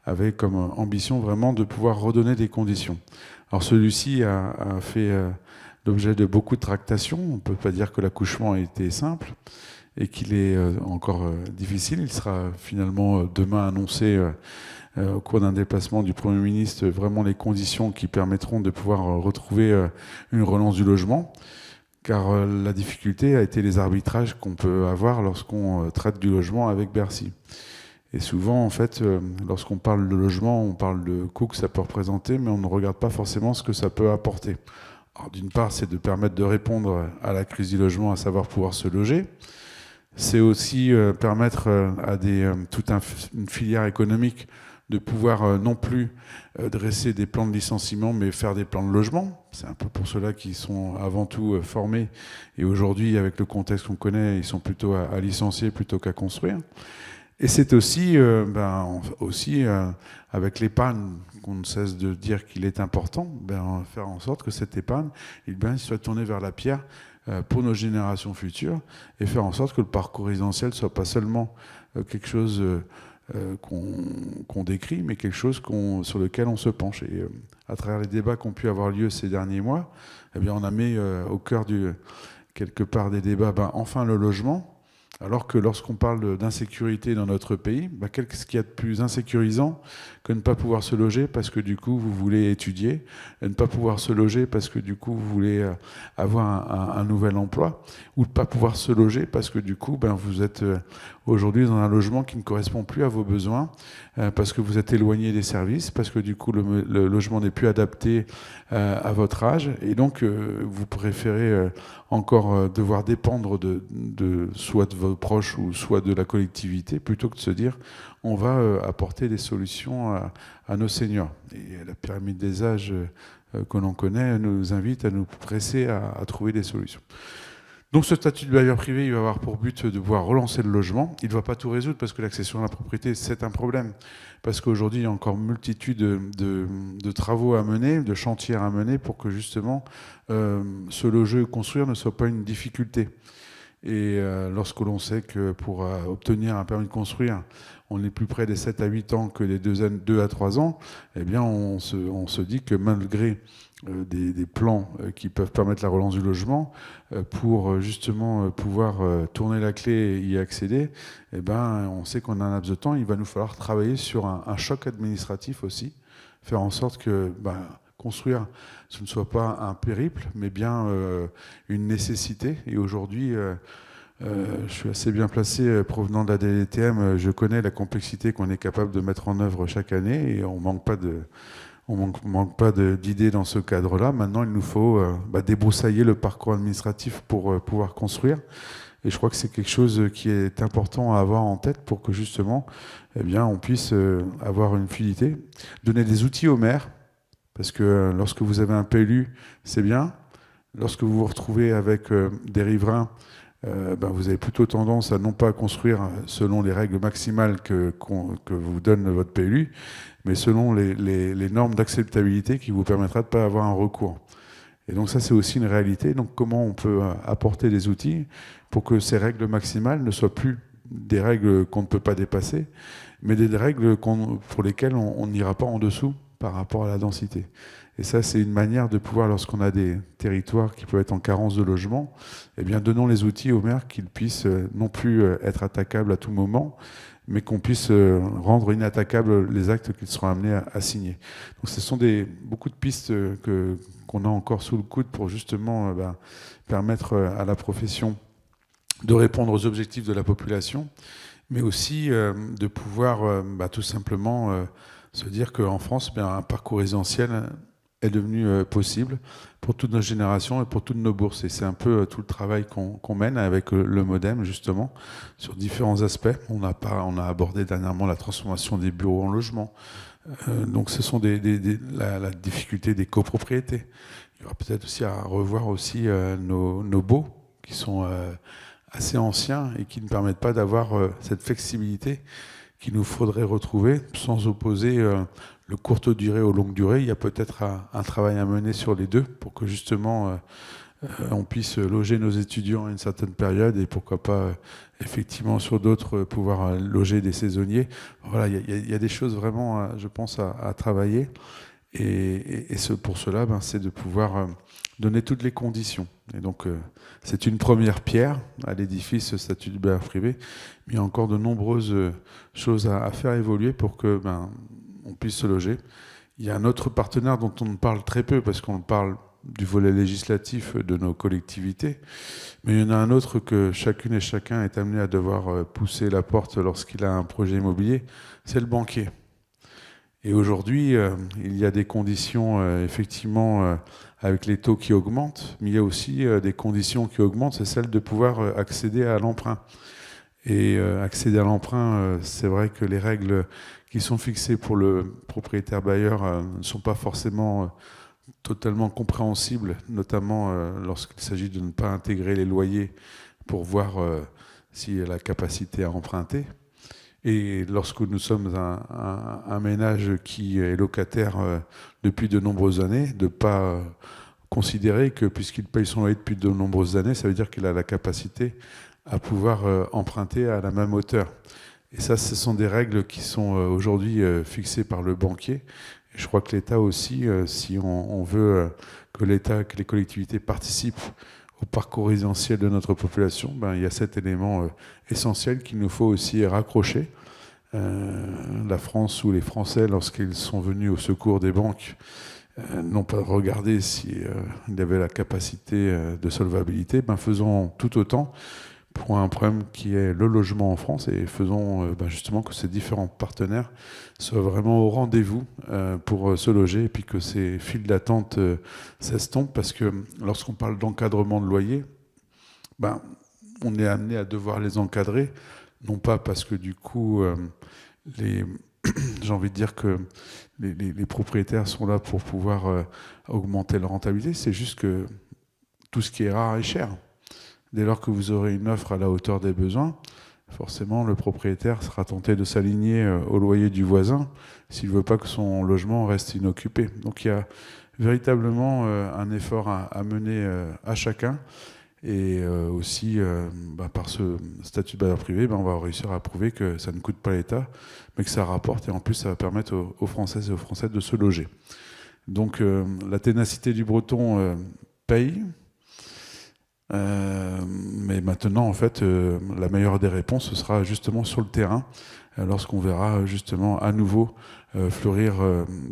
avait comme ambition vraiment de pouvoir redonner des conditions. Alors celui-ci a fait l'objet de beaucoup de tractations. On ne peut pas dire que l'accouchement a été simple et qu'il est encore difficile. Il sera finalement demain annoncé au cours d'un déplacement du Premier ministre vraiment les conditions qui permettront de pouvoir retrouver une relance du logement, car la difficulté a été les arbitrages qu'on peut avoir lorsqu'on traite du logement avec Bercy. Et souvent, en fait, lorsqu'on parle de logement, on parle de coût que ça peut représenter, mais on ne regarde pas forcément ce que ça peut apporter. Alors, d'une part, c'est de permettre de répondre à la crise du logement, à savoir pouvoir se loger. C'est aussi permettre à toute une filière économique de pouvoir non plus dresser des plans de licenciement, mais faire des plans de logement. C'est un peu pour ceux-là qui sont avant tout formés. Et aujourd'hui, avec le contexte qu'on connaît, ils sont plutôt à licencier plutôt qu'à construire. Et c'est aussi, avec l'épargne, qu'on ne cesse de dire qu'il est important, faire en sorte que cette épargne soit tournée vers la pierre pour nos générations futures, et faire en sorte que le parcours résidentiel ne soit pas seulement quelque chose qu'on décrit, mais quelque chose sur lequel on se penche. Et à travers les débats qui ont pu avoir lieu ces derniers mois, on a mis au cœur quelque part des débats, enfin le logement, alors que lorsqu'on parle d'insécurité dans notre pays, qu'est-ce qu'il y a de plus insécurisant que ne pas pouvoir se loger parce que du coup vous voulez étudier, ne pas pouvoir se loger parce que du coup vous voulez avoir un nouvel emploi, ou de ne pas pouvoir se loger parce que du coup vous êtes aujourd'hui dans un logement qui ne correspond plus à vos besoins, parce que vous êtes éloigné des services, parce que du coup le logement n'est plus adapté à votre âge, et donc vous préférez encore devoir dépendre soit de vos proches ou soit de la collectivité, plutôt que de se dire on va apporter des solutions à nos seniors. Et la pyramide des âges que l'on connaît nous invite à nous presser à trouver des solutions. Donc ce statut de bailleur privé, il va avoir pour but de pouvoir relancer le logement. Il ne va pas tout résoudre parce que l'accession à la propriété, c'est un problème. Parce qu'aujourd'hui, il y a encore multitude de travaux à mener, de chantiers à mener pour que justement se loger ou construire ne soit pas une difficulté. Et lorsque l'on sait que pour obtenir un permis de construire, on est plus près des 7 à 8 ans que des 2 à 3 ans, eh bien on se dit que malgré des plans qui peuvent permettre la relance du logement, pour justement pouvoir tourner la clé et y accéder, eh ben, on sait qu'on a un laps de temps, il va nous falloir travailler sur un choc administratif aussi, faire en sorte que construire, ce ne soit pas un périple, mais bien une nécessité. Et aujourd'hui, je suis assez bien placé, provenant de la DLTM, je connais la complexité qu'on est capable de mettre en œuvre chaque année, et on manque pas d'idées dans ce cadre-là. Maintenant, il nous faut débroussailler le parcours administratif pour pouvoir construire. Et je crois que c'est quelque chose qui est important à avoir en tête pour que justement, on puisse avoir une fluidité. Donner des outils aux maires, parce que lorsque vous avez un PLU, c'est bien. Lorsque vous vous retrouvez avec des riverains, vous avez plutôt tendance à non pas construire selon les règles maximales que vous donne votre PLU, mais selon les normes d'acceptabilité qui vous permettra de ne pas avoir un recours. Et donc ça, c'est aussi une réalité. Donc comment on peut apporter des outils pour que ces règles maximales ne soient plus des règles qu'on ne peut pas dépasser, mais des règles pour lesquelles on n'ira pas en dessous par rapport à la densité. Et ça, c'est une manière de pouvoir, lorsqu'on a des territoires qui peuvent être en carence de logement, donnons les outils aux maires qu'ils puissent non plus être attaquables à tout moment, mais qu'on puisse rendre inattaquables les actes qu'ils seront amenés à signer. Donc ce sont beaucoup de pistes qu'on a encore sous le coude pour justement permettre à la profession de répondre aux objectifs de la population, mais aussi de pouvoir tout simplement se dire qu'en France, un parcours résidentiel est devenu possible pour toute notre génération et pour toutes nos bourses. Et c'est un peu tout le travail qu'on mène avec le MODEM, justement, sur différents aspects. On a abordé dernièrement la transformation des bureaux en logement. Donc ce sont la difficulté des copropriétés. Il y aura peut-être aussi à revoir aussi nos baux, qui sont assez anciens et qui ne permettent pas d'avoir cette flexibilité qu'il nous faudrait retrouver sans opposer le courte durée aux longues durées. Il y a peut-être un travail à mener sur les deux pour que justement on puisse loger nos étudiants à une certaine période et pourquoi pas effectivement sur d'autres pouvoir loger des saisonniers. Voilà, il y a des choses vraiment, je pense, à travailler. Et pour cela, c'est de pouvoir donner toutes les conditions. Et donc, c'est une première pierre à l'édifice statut du bailleur privé, mais il y a encore de nombreuses choses à faire évoluer pour que on puisse se loger. Il y a un autre partenaire dont on parle très peu, parce qu'on parle du volet législatif de nos collectivités, mais il y en a un autre que chacune et chacun est amené à devoir pousser la porte lorsqu'il a un projet immobilier, c'est le banquier. Et aujourd'hui, il y a des conditions, effectivement, avec les taux qui augmentent, mais il y a aussi des conditions qui augmentent, c'est celle de pouvoir accéder à l'emprunt. Et accéder à l'emprunt, c'est vrai que les règles qui sont fixées pour le propriétaire bailleur ne sont pas forcément totalement compréhensibles, notamment lorsqu'il s'agit de ne pas intégrer les loyers pour voir s'il y a la capacité à emprunter. Et lorsque nous sommes un ménage qui est locataire depuis de nombreuses années, de ne pas considérer que puisqu'il paye son loyer depuis de nombreuses années, ça veut dire qu'il a la capacité à pouvoir emprunter à la même hauteur. Et ça, ce sont des règles qui sont aujourd'hui fixées par le banquier. Et je crois que l'État aussi, si on veut que l'État, que les collectivités participent au parcours résidentiel de notre population, il y a cet élément essentiel qu'il nous faut aussi raccrocher. La France ou les Français, lorsqu'ils sont venus au secours des banques, n'ont pas regardé s'il y avait la capacité de solvabilité. Faisons tout autant pour un problème qui est le logement en France et faisons justement que ces différents partenaires soient vraiment au rendez-vous pour se loger et puis que ces files d'attente s'estompent, parce que lorsqu'on parle d'encadrement de loyer, on est amené à devoir les encadrer, non pas parce que du coup j'ai envie de dire que les propriétaires sont là pour pouvoir augmenter leur rentabilité, c'est juste que tout ce qui est rare est cher. Dès lors que vous aurez une offre à la hauteur des besoins, forcément le propriétaire sera tenté de s'aligner au loyer du voisin s'il ne veut pas que son logement reste inoccupé. Donc il y a véritablement un effort à mener à chacun. Et aussi, par ce statut de bailleur privé, on va réussir à prouver que ça ne coûte pas l'État, mais que ça rapporte, et en plus ça va permettre aux Françaises et aux Français de se loger. Donc la ténacité du breton paye, mais maintenant en fait la meilleure des réponses ce sera justement sur le terrain, lorsqu'on verra justement à nouveau fleurir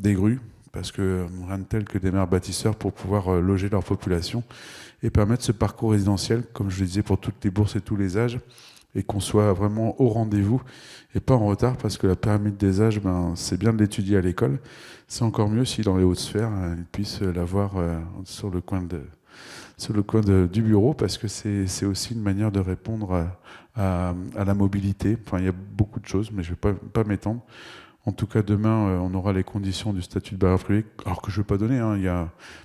des grues, parce que rien de tel que des maires bâtisseurs pour pouvoir loger leur population et permettre ce parcours résidentiel, comme je le disais, pour toutes les bourses et tous les âges, et qu'on soit vraiment au rendez-vous et pas en retard, parce que la pyramide des âges, c'est bien de l'étudier à l'école. C'est encore mieux si dans les hautes sphères, ils puissent l'avoir sur le coin du bureau, parce que c'est aussi une manière de répondre à la mobilité. Enfin, il y a beaucoup de choses, mais je ne vais pas m'étendre. En tout cas, demain, on aura les conditions du statut de bailleur privé, alors que je ne vais pas donner,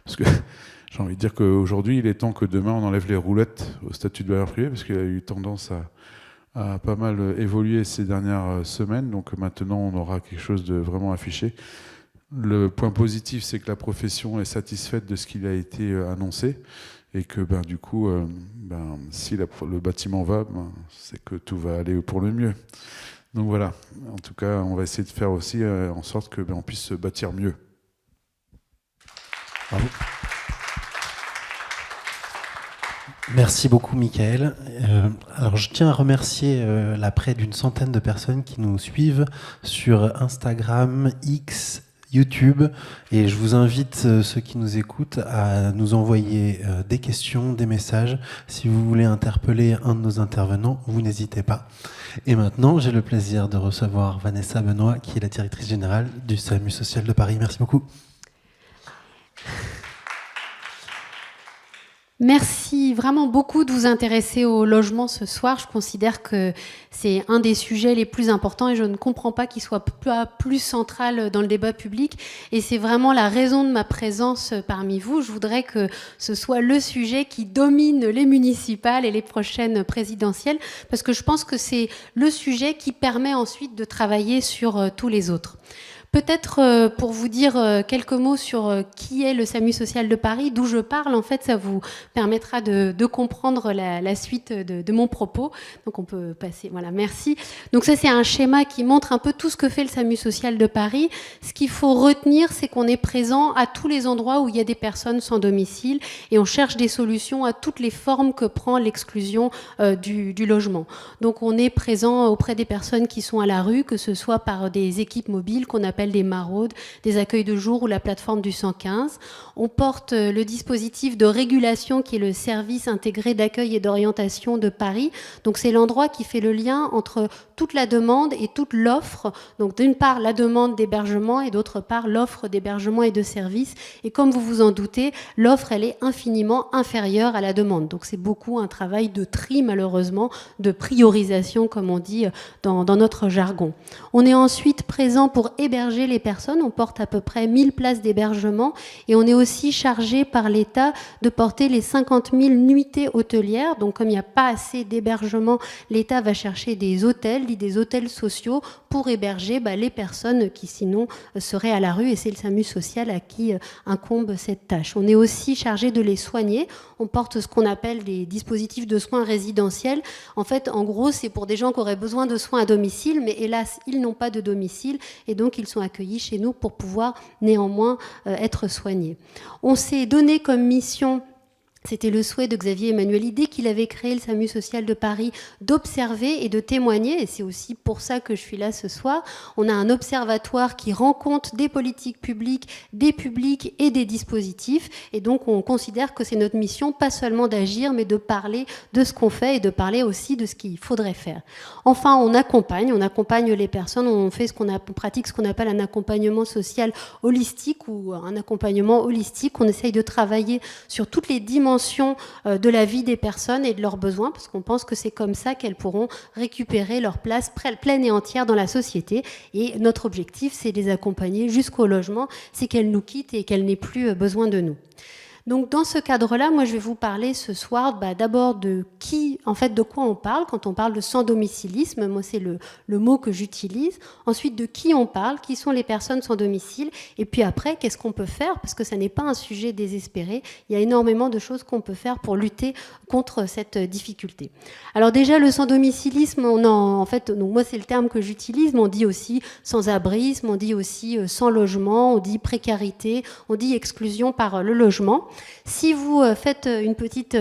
parce que j'ai envie de dire qu'aujourd'hui, il est temps que demain, on enlève les roulettes au statut de bailleur privé, parce qu'il a eu tendance à pas mal évoluer ces dernières semaines. Donc maintenant, on aura quelque chose de vraiment affiché. Le point positif, c'est que la profession est satisfaite de ce qui a été annoncé, et que du coup, si le bâtiment va, c'est que tout va aller pour le mieux. Donc voilà, en tout cas, on va essayer de faire aussi en sorte que on puisse se bâtir mieux. Bravo. Merci beaucoup, Michael. Alors, je tiens à remercier la près d'une centaine de personnes qui nous suivent sur Instagram, X, YouTube, et je vous invite, ceux qui nous écoutent, à nous envoyer des questions, des messages. Si vous voulez interpeller un de nos intervenants, vous n'hésitez pas. Et maintenant, j'ai le plaisir de recevoir Vanessa Benoît, qui est la directrice générale du SAMU social de Paris. Merci beaucoup. Merci vraiment beaucoup de vous intéresser au logement ce soir. Je considère que c'est un des sujets les plus importants et je ne comprends pas qu'il soit pas plus central dans le débat public. Et c'est vraiment la raison de ma présence parmi vous. Je voudrais que ce soit le sujet qui domine les municipales et les prochaines présidentielles, parce que je pense que c'est le sujet qui permet ensuite de travailler sur tous les autres. Peut-être pour vous dire quelques mots sur qui est le SAMU social de Paris, d'où je parle, en fait, ça vous permettra de comprendre la suite de mon propos. Donc on peut passer, voilà, merci. Donc ça, c'est un schéma qui montre un peu tout ce que fait le SAMU social de Paris. Ce qu'il faut retenir, c'est qu'on est présent à tous les endroits où il y a des personnes sans domicile et on cherche des solutions à toutes les formes que prend l'exclusion du logement. Donc on est présent auprès des personnes qui sont à la rue, que ce soit par des équipes mobiles qu'on appelle des maraudes, des accueils de jour ou la plateforme du 115. On porte le dispositif de régulation qui est le service intégré d'accueil et d'orientation de Paris. Donc c'est l'endroit qui fait le lien entre toute la demande et toute l'offre. Donc d'une part la demande d'hébergement et d'autre part l'offre d'hébergement et de services. Et comme vous vous en doutez, l'offre elle est infiniment inférieure à la demande. Donc c'est beaucoup un travail de tri malheureusement, de priorisation comme on dit dans notre jargon. On est ensuite présent pour héberger les personnes, on porte à peu près 1000 places d'hébergement et on est aussi chargé par l'État de porter les 50 000 nuitées hôtelières. Donc comme il n'y a pas assez d'hébergement, l'État va chercher des hôtels, des hôtels sociaux pour héberger les personnes qui sinon seraient à la rue, et c'est le SAMU social à qui incombe cette tâche. On est aussi chargé de les soigner, on porte ce qu'on appelle des dispositifs de soins résidentiels. En fait, en gros, c'est pour des gens qui auraient besoin de soins à domicile, mais hélas, ils n'ont pas de domicile et donc ils sont accueillis chez nous pour pouvoir néanmoins être soignés. On s'est donné comme mission, c'était le souhait de Xavier Emmanueli, dès qu'il avait créé le SAMU social de Paris, d'observer et de témoigner, et c'est aussi pour ça que je suis là ce soir. On a un observatoire qui rend compte des politiques publiques, des publics et des dispositifs, et donc on considère que c'est notre mission, pas seulement d'agir, mais de parler de ce qu'on fait et de parler aussi de ce qu'il faudrait faire. Enfin, on accompagne les personnes, on pratique ce qu'on appelle un accompagnement social holistique ou un accompagnement holistique. On essaye de travailler sur toutes les dimensions de la vie des personnes et de leurs besoins, parce qu'on pense que c'est comme ça qu'elles pourront récupérer leur place pleine et entière dans la société. Et notre objectif, c'est de les accompagner jusqu'au logement, c'est qu'elles nous quittent et qu'elles n'aient plus besoin de nous. Donc dans ce cadre-là, moi je vais vous parler ce soir d'abord de quoi on parle quand on parle de sans-domicilisme. Moi c'est le mot que j'utilise. Ensuite de qui on parle, qui sont les personnes sans domicile. Et puis après, qu'est-ce qu'on peut faire, parce que ça n'est pas un sujet désespéré. Il y a énormément de choses qu'on peut faire pour lutter contre cette difficulté. Alors déjà le sans-domicilisme, donc moi c'est le terme que j'utilise, mais on dit aussi sans-abrisme, on dit aussi sans logement, on dit précarité, on dit exclusion par le logement. Si vous faites une petite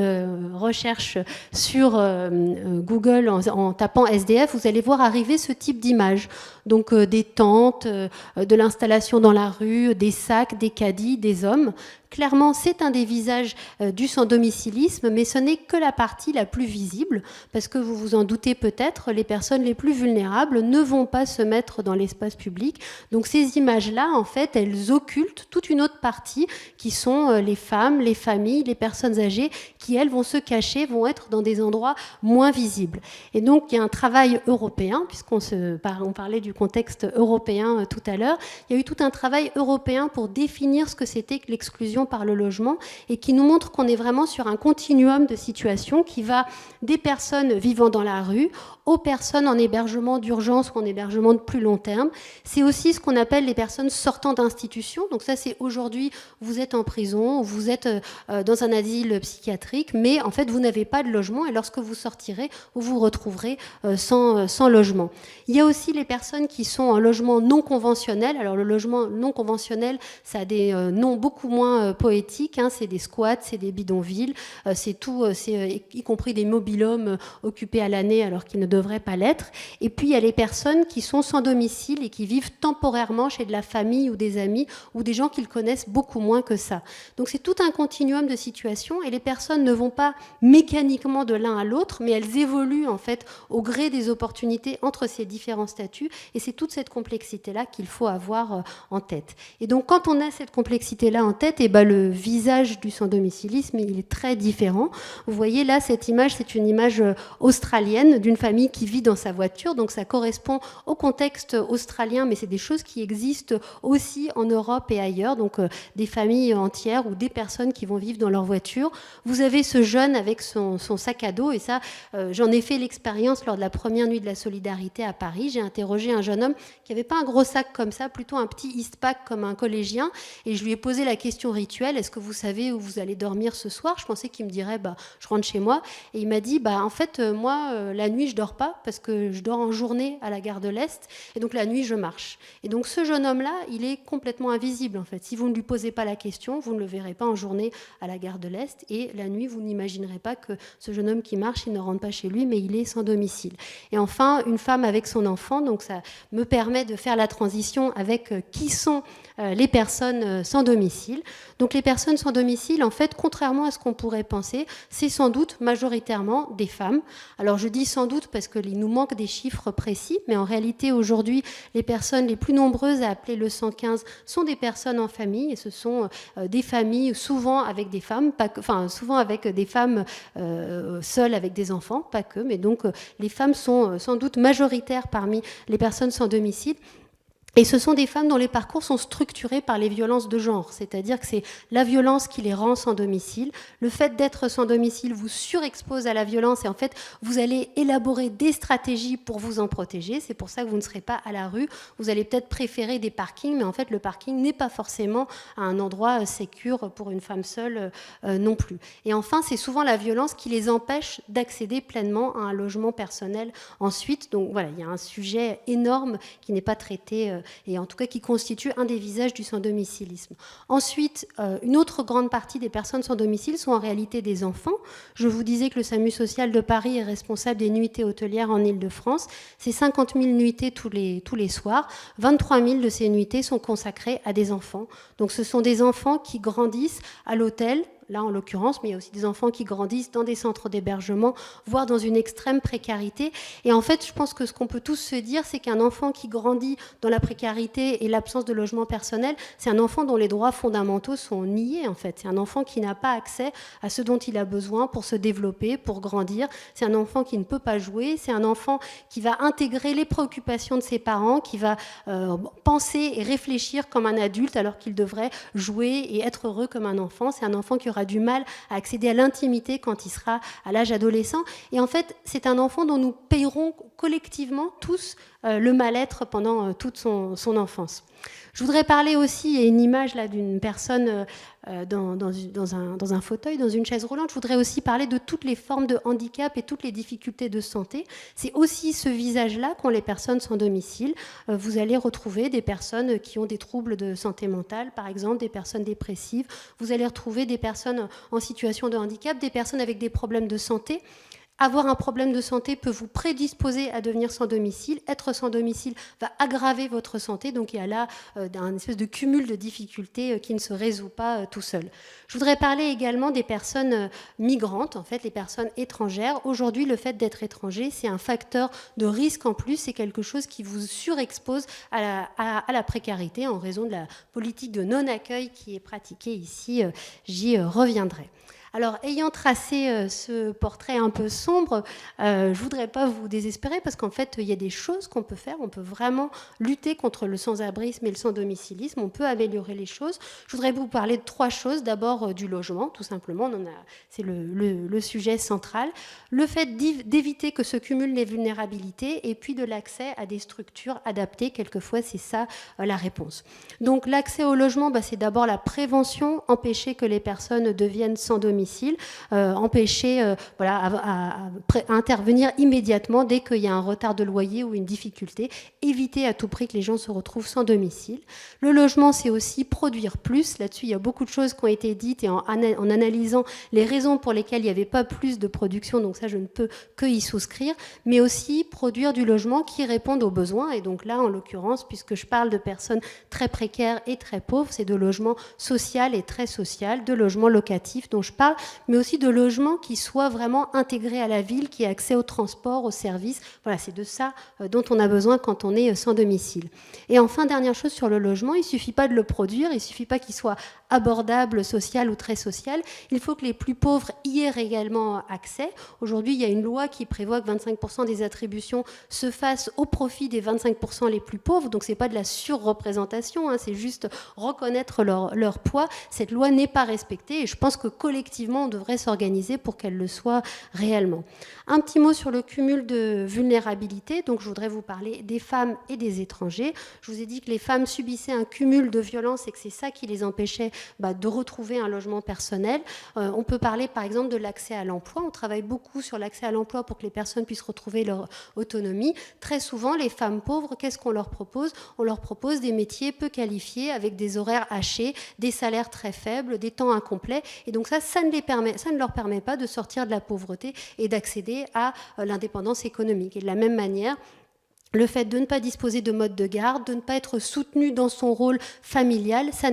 recherche sur Google en tapant SDF, vous allez voir arriver ce type d'image. Donc des tentes, de l'installation dans la rue, des sacs, des caddies, des hommes. Clairement, c'est un des visages du sans-domicilisme, mais ce n'est que la partie la plus visible, parce que vous vous en doutez peut-être, les personnes les plus vulnérables ne vont pas se mettre dans l'espace public. Donc ces images-là, en fait, elles occultent toute une autre partie, qui sont les femmes, les familles, les personnes âgées, qui, elles, vont se cacher, vont être dans des endroits moins visibles. Et donc, il y a un travail européen, puisqu'on parlait du contexte européen tout à l'heure, il y a eu tout un travail européen pour définir ce que c'était que l'exclusion par le logement et qui nous montre qu'on est vraiment sur un continuum de situations qui va des personnes vivant dans la rue aux personnes en hébergement d'urgence ou en hébergement de plus long terme. C'est aussi ce qu'on appelle les personnes sortant d'institutions. Donc ça, c'est aujourd'hui, vous êtes en prison, vous êtes dans un asile psychiatrique, mais en fait, vous n'avez pas de logement et lorsque vous sortirez, vous vous retrouverez sans logement. Il y a aussi les personnes qui sont en logement non conventionnel. Alors le logement non conventionnel, ça a des noms beaucoup moins poétiques. C'est des squats, c'est des bidonvilles, c'est tout, c'est y compris des mobil-homes occupés à l'année alors qu'ils ne devraient pas l'être. Et puis il y a les personnes qui sont sans domicile et qui vivent temporairement chez de la famille ou des amis ou des gens qu'ils connaissent beaucoup moins que ça. Donc c'est tout un continuum de situations et les personnes ne vont pas mécaniquement de l'un à l'autre, mais elles évoluent en fait au gré des opportunités entre ces différents statuts et c'est toute cette complexité-là qu'il faut avoir en tête. Et donc quand on a cette complexité-là en tête, et le visage du sans-domicilisme, il est très différent. Vous voyez là, cette image, c'est une image australienne d'une famille qui vit dans sa voiture, donc ça correspond au contexte australien, mais c'est des choses qui existent aussi en Europe et ailleurs, donc des familles entières ou des personnes qui vont vivre dans leur voiture. Vous avez ce jeune avec son sac à dos, et ça, j'en ai fait l'expérience lors de la première nuit de la solidarité à Paris. J'ai interrogé un jeune homme qui n'avait pas un gros sac comme ça, plutôt un petit Eastpak comme un collégien, et je lui ai posé la question rituelle: est-ce que vous savez où vous allez dormir ce soir? Je pensais qu'il me dirait je rentre chez moi, et il m'a dit en fait moi la nuit je dors pas parce que je dors en journée à la gare de l'Est et donc la nuit je marche. Et donc ce jeune homme là, il est complètement invisible en fait. Si vous ne lui posez pas la question, vous ne le verrez pas en journée à la gare de l'Est, et la nuit vous n'imaginerez pas que ce jeune homme qui marche, il ne rentre pas chez lui, mais il est sans domicile. Et enfin une femme avec son enfant, donc ça me permet de faire la transition avec qui sont les personnes sans domicile. Donc les personnes sans domicile, en fait, contrairement à ce qu'on pourrait penser, c'est sans doute majoritairement des femmes. Alors je dis sans doute parce qu'il nous manque des chiffres précis, mais en réalité aujourd'hui, les personnes les plus nombreuses à appeler le 115 sont des personnes en famille, et ce sont des familles souvent avec des femmes, souvent avec des femmes seules avec des enfants, pas que, mais donc les femmes sont sans doute majoritaires parmi les personnes sans domicile. Et ce sont des femmes dont les parcours sont structurés par les violences de genre, c'est-à-dire que c'est la violence qui les rend sans domicile. Le fait d'être sans domicile vous surexpose à la violence et en fait, vous allez élaborer des stratégies pour vous en protéger. C'est pour ça que vous ne serez pas à la rue. Vous allez peut-être préférer des parkings, mais en fait, le parking n'est pas forcément un endroit sécure pour une femme seule non plus. Et enfin, c'est souvent la violence qui les empêche d'accéder pleinement à un logement personnel ensuite. Donc voilà, il y a un sujet énorme qui n'est pas traité et en tout cas qui constitue un des visages du sans-domicilisme. Ensuite, une autre grande partie des personnes sans domicile sont en réalité des enfants. Je vous disais que le SAMU social de Paris est responsable des nuitées hôtelières en Île-de-France. C'est 50 000 nuitées tous les soirs. 23 000 de ces nuitées sont consacrées à des enfants. Donc ce sont des enfants qui grandissent à l'hôtel, là en l'occurrence, mais il y a aussi des enfants qui grandissent dans des centres d'hébergement, voire dans une extrême précarité. Et en fait, je pense que ce qu'on peut tous se dire, c'est qu'un enfant qui grandit dans la précarité et l'absence de logement personnel, c'est un enfant dont les droits fondamentaux sont niés, en fait. C'est un enfant qui n'a pas accès à ce dont il a besoin pour se développer, pour grandir. C'est un enfant qui ne peut pas jouer. C'est un enfant qui va intégrer les préoccupations de ses parents, qui va penser et réfléchir comme un adulte alors qu'il devrait jouer et être heureux comme un enfant. C'est un enfant qui aura aura du mal à accéder à l'intimité quand il sera à l'âge adolescent. Et en fait, c'est un enfant dont nous payerons collectivement tous le mal-être pendant toute son enfance. Je voudrais parler aussi, il y a une image là d'une personne dans un fauteuil, dans une chaise roulante. Je voudrais aussi parler de toutes les formes de handicap et toutes les difficultés de santé. C'est aussi ce visage-là qu'ont les personnes sans domicile. Vous allez retrouver des personnes qui ont des troubles de santé mentale, par exemple, des personnes dépressives. Vous allez retrouver des personnes en situation de handicap, des personnes avec des problèmes de santé. Avoir un problème de santé peut vous prédisposer à devenir sans domicile. Être sans domicile va aggraver votre santé. Donc il y a là un espèce de cumul de difficultés qui ne se résout pas tout seul. Je voudrais parler également des personnes migrantes, en fait, les personnes étrangères. Aujourd'hui, le fait d'être étranger, c'est un facteur de risque en plus. C'est quelque chose qui vous surexpose à la précarité en raison de la politique de non-accueil qui est pratiquée ici. J'y reviendrai. Alors, ayant tracé ce portrait un peu sombre, je ne voudrais pas vous désespérer parce qu'en fait, il y a des choses qu'on peut faire. On peut vraiment lutter contre le sans-abrisme et le sans-domicilisme. On peut améliorer les choses. Je voudrais vous parler de 3 choses. D'abord, du logement, tout simplement. C'est le sujet central. Le fait d'éviter que se cumulent les vulnérabilités et puis de l'accès à des structures adaptées. Quelquefois, c'est ça la réponse. Donc, l'accès au logement, c'est d'abord la prévention, empêcher que les personnes deviennent sans domicile. Empêcher à intervenir immédiatement dès qu'il y a un retard de loyer ou une difficulté, éviter à tout prix que les gens se retrouvent sans domicile. Le logement, c'est aussi produire plus. Là-dessus, il y a beaucoup de choses qui ont été dites et en analysant les raisons pour lesquelles il n'y avait pas plus de production, donc ça, je ne peux que y souscrire, mais aussi produire du logement qui réponde aux besoins. Et donc là, en l'occurrence, puisque je parle de personnes très précaires et très pauvres, c'est de logement social et très social, de logement locatif dont je parle, mais aussi de logements qui soient vraiment intégrés à la ville, qui aient accès au transport, aux services. Voilà, c'est de ça dont on a besoin quand on est sans domicile. Et enfin, dernière chose sur le logement, il ne suffit pas de le produire, il ne suffit pas qu'il soit abordable, social ou très social. Il faut que les plus pauvres y aient également accès. Aujourd'hui, il y a une loi qui prévoit que 25% des attributions se fassent au profit des 25% les plus pauvres. Donc, ce n'est pas de la surreprésentation, c'est juste reconnaître leur poids. Cette loi n'est pas respectée et je pense que collectivement, on devrait s'organiser pour qu'elle le soit réellement. Un petit mot sur le cumul de vulnérabilité. Donc, je voudrais vous parler des femmes et des étrangers. Je vous ai dit que les femmes subissaient un cumul de violences et que c'est ça qui les empêchait de retrouver un logement personnel. On peut parler, par exemple, de l'accès à l'emploi. On travaille beaucoup sur l'accès à l'emploi pour que les personnes puissent retrouver leur autonomie. Très souvent, les femmes pauvres, qu'est-ce qu'on leur propose ? On leur propose des métiers peu qualifiés avec des horaires hachés, des salaires très faibles, des temps incomplets. Et donc ça ne leur permet pas de sortir de la pauvreté et d'accéder à l'indépendance économique. Et de la même manière, le fait de ne pas disposer de mode de garde, de ne pas être soutenu dans son rôle familial, ça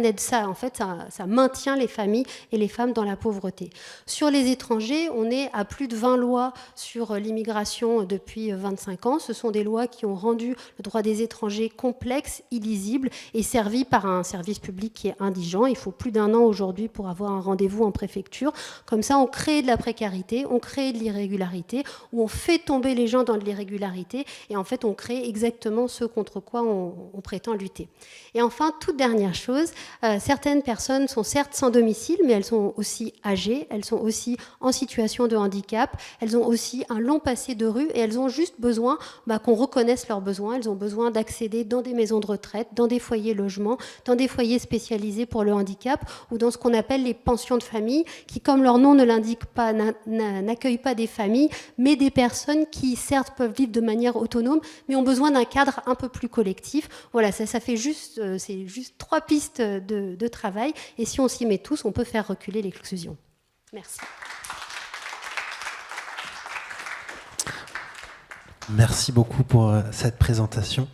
maintient les familles et les femmes dans la pauvreté. Sur les étrangers, on est à plus de 20 lois sur l'immigration depuis 25 ans. Ce sont des lois qui ont rendu le droit des étrangers complexe, illisible et servi par un service public qui est indigent. Il faut plus d'1 an aujourd'hui pour avoir un rendez-vous en préfecture. Comme ça, on crée de la précarité, on crée de l'irrégularité, ou on fait tomber les gens dans de l'irrégularité et en fait, on crée exactement ce contre quoi on prétend lutter. Et enfin, toute dernière chose, certaines personnes sont certes sans domicile, mais elles sont aussi âgées, elles sont aussi en situation de handicap, elles ont aussi un long passé de rue et elles ont juste besoin qu'on reconnaisse leurs besoins. Elles ont besoin d'accéder dans des maisons de retraite, dans des foyers logements, dans des foyers spécialisés pour le handicap ou dans ce qu'on appelle les pensions de famille qui, comme leur nom ne l'indique pas, n'accueillent pas des familles, mais des personnes qui certes peuvent vivre de manière autonome, mais ont besoin d'un cadre un peu plus collectif. Voilà, ça fait c'est juste 3 pistes de travail. Et si on s'y met tous, on peut faire reculer l'exclusion. Merci. Merci beaucoup pour cette présentation.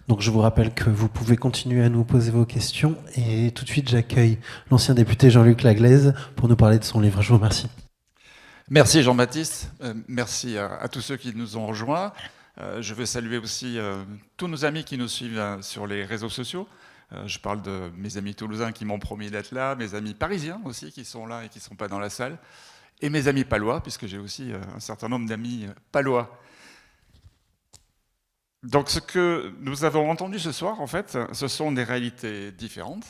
Donc je vous rappelle que vous pouvez continuer à nous poser vos questions. Et tout de suite, j'accueille l'ancien député Jean-Luc Laglaise pour nous parler de son livre. Je vous remercie. Merci Jean-Baptiste. Merci à tous ceux qui nous ont rejoints. Je veux saluer aussi tous nos amis qui nous suivent sur les réseaux sociaux. Je parle de mes amis toulousains qui m'ont promis d'être là, mes amis parisiens aussi qui sont là et qui ne sont pas dans la salle, et mes amis palois, puisque j'ai aussi un certain nombre d'amis palois. Donc ce que nous avons entendu ce soir, en fait, ce sont des réalités différentes,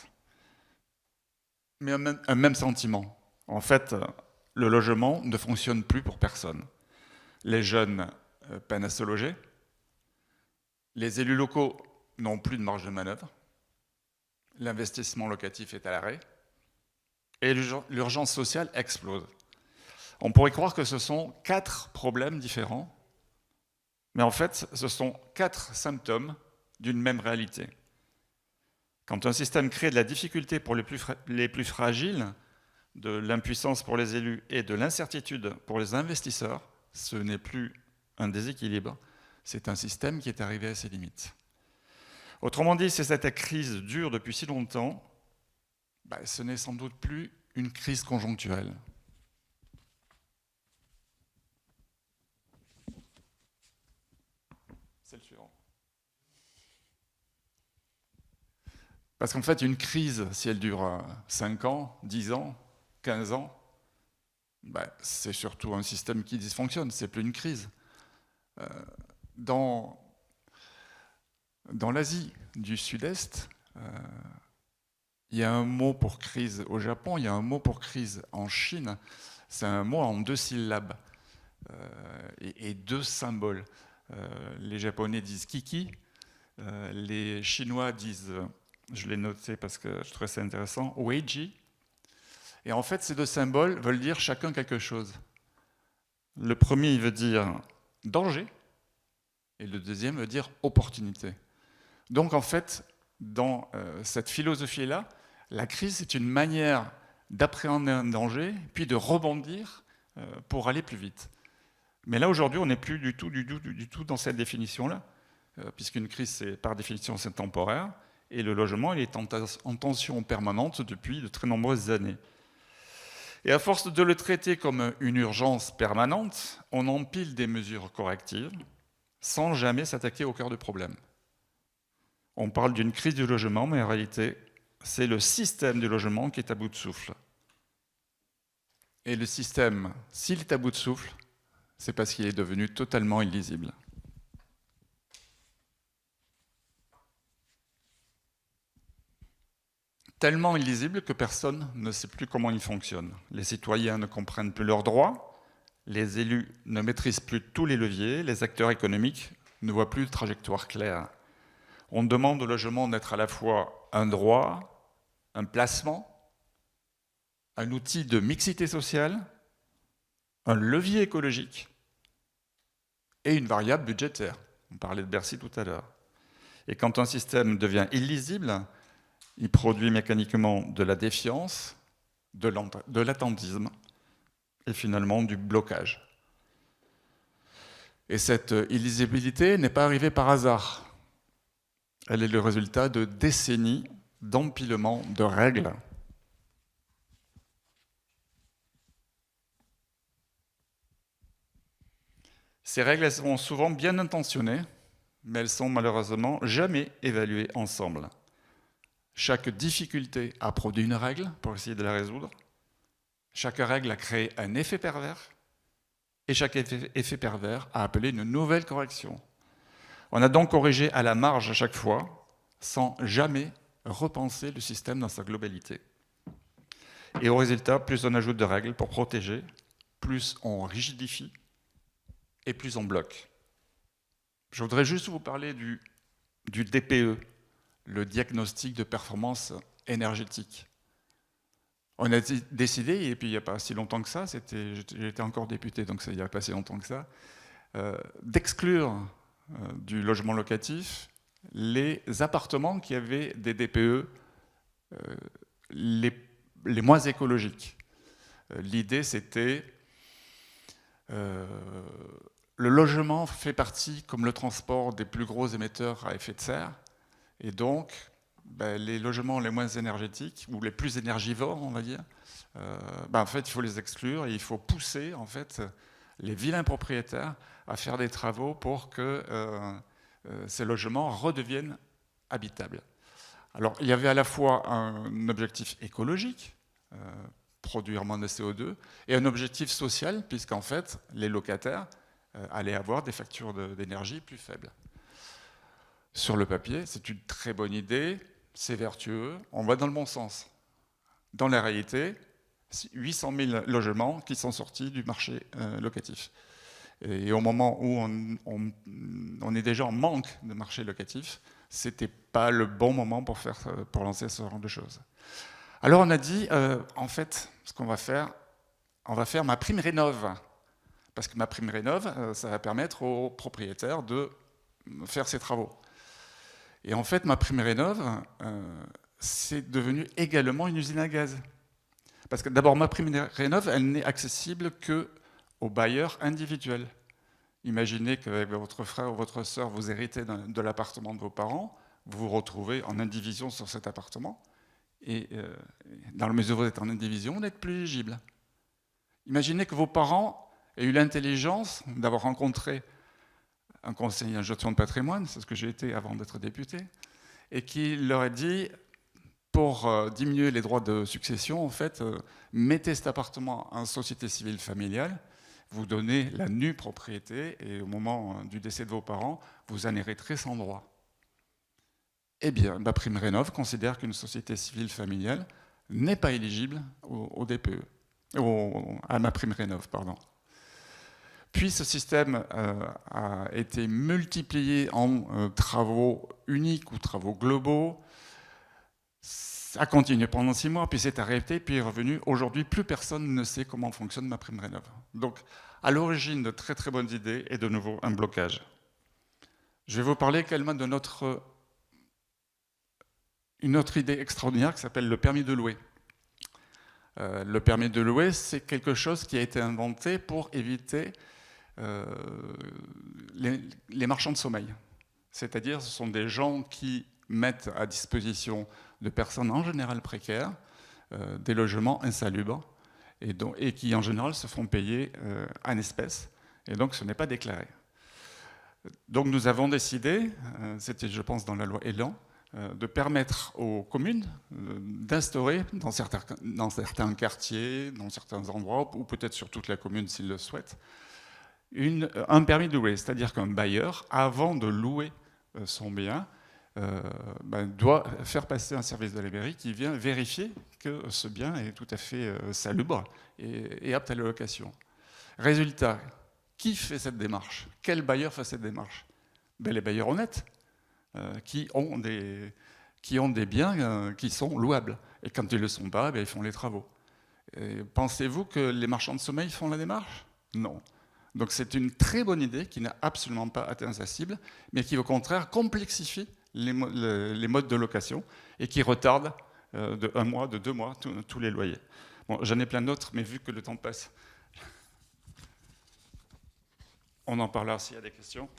mais un même sentiment. En fait, le logement ne fonctionne plus pour personne. Les jeunes peinent à se loger. Les élus locaux n'ont plus de marge de manœuvre. L'investissement locatif est à l'arrêt. Et l'urgence sociale explose. On pourrait croire que ce sont 4 problèmes différents, mais en fait, ce sont 4 symptômes d'une même réalité. Quand un système crée de la difficulté pour les plus fragiles, de l'impuissance pour les élus et de l'incertitude pour les investisseurs, ce n'est plus un déséquilibre, c'est un système qui est arrivé à ses limites. Autrement dit, si cette crise dure depuis si longtemps, ce n'est sans doute plus une crise conjoncturelle. C'est le suivant. Parce qu'en fait, une crise, si elle dure 5 ans, 10 ans, 15 ans, c'est surtout un système qui dysfonctionne, c'est plus une crise. Dans l'Asie du Sud-Est, il y a un mot pour crise au Japon, il y a un mot pour crise en Chine. C'est un mot en 2 syllabes et 2 symboles. Les Japonais disent kiki, les Chinois disent, je l'ai noté parce que je trouvais ça intéressant, weiji. Et en fait, ces 2 symboles veulent dire chacun quelque chose. Le premier, il veut dire danger, et le deuxième veut dire opportunité. Donc en fait, dans cette philosophie-là, la crise, c'est une manière d'appréhender un danger, puis de rebondir pour aller plus vite. Mais là, aujourd'hui, on n'est plus du tout dans cette définition-là, puisqu'une crise, par définition, c'est temporaire, et le logement, il est en tension permanente depuis de très nombreuses années. Et à force de le traiter comme une urgence permanente, on empile des mesures correctives sans jamais s'attaquer au cœur du problème. On parle d'une crise du logement, mais en réalité, c'est le système du logement qui est à bout de souffle. Et le système, s'il est à bout de souffle, c'est parce qu'il est devenu totalement illisible. Tellement illisible que personne ne sait plus comment il fonctionne. Les citoyens ne comprennent plus leurs droits, les élus ne maîtrisent plus tous les leviers, les acteurs économiques ne voient plus de trajectoire claire. On demande au logement d'être à la fois un droit, un placement, un outil de mixité sociale, un levier écologique et une variable budgétaire. On parlait de Bercy tout à l'heure. Et quand un système devient illisible, il produit mécaniquement de la défiance, de l'attentisme et finalement du blocage. Et cette illisibilité n'est pas arrivée par hasard. Elle est le résultat de décennies d'empilement de règles. Ces règles, elles sont souvent bien intentionnées, mais elles sont malheureusement jamais évaluées ensemble. Chaque difficulté a produit une règle pour essayer de la résoudre. Chaque règle a créé un effet pervers. Et chaque effet pervers a appelé une nouvelle correction. On a donc corrigé à la marge à chaque fois, sans jamais repenser le système dans sa globalité. Et au résultat, plus on ajoute de règles pour protéger, plus on rigidifie et plus on bloque. Je voudrais juste vous parler du DPE, le diagnostic de performance énergétique. On a décidé, et puis il n'y a pas si longtemps que ça, j'étais encore député, donc il n'y a pas si longtemps que ça, d'exclure du logement locatif les appartements qui avaient des DPE les moins écologiques. L'idée, c'était le logement fait partie, comme le transport, des plus gros émetteurs à effet de serre, et donc les logements les moins énergétiques, ou les plus énergivores, on va dire, en fait, il faut les exclure et il faut pousser en fait, les vilains propriétaires à faire des travaux pour que ces logements redeviennent habitables. Alors, il y avait à la fois un objectif écologique, produire moins de CO2, et un objectif social, puisqu'en fait, les locataires allaient avoir des factures d'énergie plus faibles. Sur le papier, c'est une très bonne idée, c'est vertueux, on va dans le bon sens. Dans la réalité, 800 000 logements qui sont sortis du marché locatif. Et au moment où on est déjà en manque de marché locatif, ce n'était pas le bon moment pour lancer ce genre de choses. Alors on a dit, en fait, ce qu'on va faire, on va faire MaPrimeRénov'. Parce que MaPrimeRénov', ça va permettre aux propriétaires de faire ces travaux. Et en fait, MaPrimeRénov', c'est devenu également une usine à gaz. Parce que d'abord, MaPrimeRénov', elle n'est accessible qu'aux bailleurs individuels. Imaginez qu'avec votre frère ou votre sœur, vous héritez de l'appartement de vos parents, vous vous retrouvez en indivision sur cet appartement, et dans la mesure où vous êtes en indivision, vous n'êtes plus éligible. Imaginez que vos parents aient eu l'intelligence d'avoir rencontré un conseiller en gestion de patrimoine, c'est ce que j'ai été avant d'être député, et qui leur a dit, pour diminuer les droits de succession, en fait, mettez cet appartement en société civile familiale, vous donnez la nue propriété, et au moment du décès de vos parents, vous en hériterez sans droit. Eh bien, MaPrimeRénov' considère qu'une société civile familiale n'est pas éligible au DPE, à MaPrimeRénov', pardon. Puis ce système a été multiplié en travaux uniques ou travaux globaux. Ça a continué pendant 6 mois, puis c'est arrêté, puis est revenu. Aujourd'hui, plus personne ne sait comment fonctionne MaPrimeRénov'. Donc, à l'origine de très très bonnes idées et de nouveau un blocage. Je vais vous parler également de une autre idée extraordinaire qui s'appelle le permis de louer. Le permis de louer, c'est quelque chose qui a été inventé pour éviter les marchands de sommeil. C'est-à-dire, ce sont des gens qui mettent à disposition de personnes en général précaires des logements insalubres et qui en général se font payer en espèces, et donc ce n'est pas déclaré. Donc nous avons décidé, c'était je pense dans la loi Elan, de permettre aux communes d'instaurer dans certains quartiers, dans certains endroits, ou peut-être sur toute la commune s'ils le souhaitent, un permis de louer, c'est-à-dire qu'un bailleur, avant de louer son bien, doit faire passer un service de la mairie qui vient vérifier que ce bien est tout à fait salubre et apte à la location. Résultat, qui fait cette démarche? Quel bailleur fait cette démarche? Les bailleurs honnêtes, qui ont des biens qui sont louables. Et quand ils ne le sont pas, ils font les travaux. Pensez-vous que les marchands de sommeil font la démarche? Non. Donc c'est une très bonne idée qui n'a absolument pas atteint sa cible, mais qui au contraire complexifie les modes de location et qui retarde de 1 mois, de 2 mois, tous les loyers. Bon, j'en ai plein d'autres, mais vu que le temps passe, on en parlera s'il y a des questions.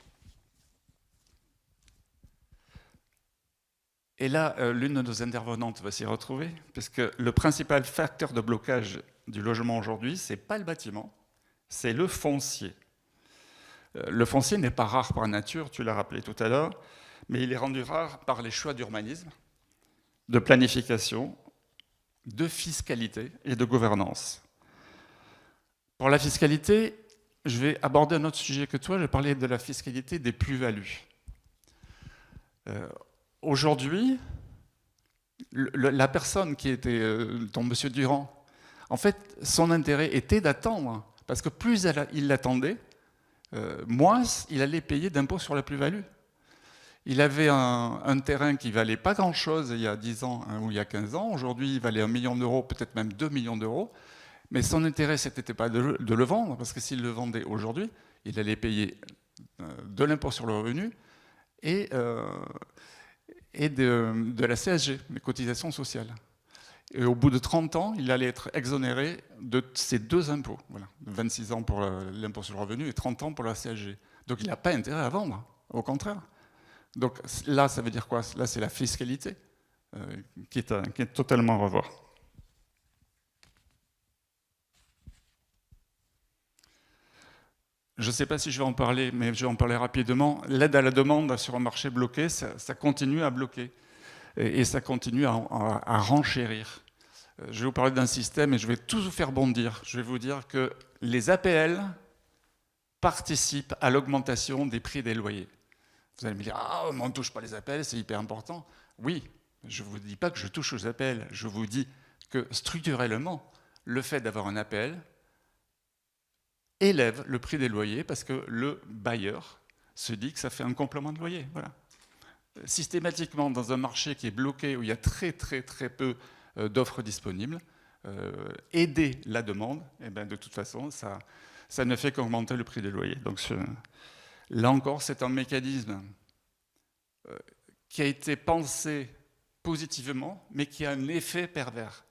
Et là, l'une de nos intervenantes va s'y retrouver, puisque le principal facteur de blocage du logement aujourd'hui, ce n'est pas le bâtiment, c'est le foncier. Le foncier n'est pas rare par nature, tu l'as rappelé tout à l'heure, mais il est rendu rare par les choix d'urbanisme, de planification, de fiscalité et de gouvernance. Pour la fiscalité, je vais aborder un autre sujet que toi, je vais parler de la fiscalité des plus-values. Aujourd'hui, la personne qui était ton monsieur Durand, en fait, son intérêt était d'attendre, parce que plus il l'attendait, moins il allait payer d'impôts sur la plus-value. Il avait un terrain qui ne valait pas grand-chose il y a 10 ans ou il y a 15 ans. Aujourd'hui, il valait 1 million d'euros, peut-être même 2 millions d'euros. Mais son intérêt, ce n'était pas de le vendre, parce que s'il le vendait aujourd'hui, il allait payer de l'impôt sur le revenu et de la CSG, les cotisations sociales. Et au bout de 30 ans, il allait être exonéré de ces 2 impôts. Voilà. 26 ans pour l'impôt sur le revenu et 30 ans pour la CSG. Donc il n'a pas intérêt à vendre, au contraire. Donc là, ça veut dire quoi? Là, c'est la fiscalité qui est totalement à revoir. Je ne sais pas si je vais en parler, mais je vais en parler rapidement. L'aide à la demande sur un marché bloqué, ça continue à bloquer. Et ça continue à renchérir. Je vais vous parler d'un système et je vais tout vous faire bondir. Je vais vous dire que les APL participent à l'augmentation des prix des loyers. Vous allez me dire, ah, on ne touche pas les APL, c'est hyper important. Oui, je ne vous dis pas que je touche aux APL, je vous dis que structurellement, le fait d'avoir un APL élève le prix des loyers parce que le bailleur se dit que ça fait un complément de loyer. Voilà. Systématiquement, dans un marché qui est bloqué, où il y a très peu d'offres disponibles, aider la demande, et bien de toute façon, ça ne fait qu'augmenter le prix des loyers. Donc là encore, c'est un mécanisme qui a été pensé positivement, mais qui a un effet pervers.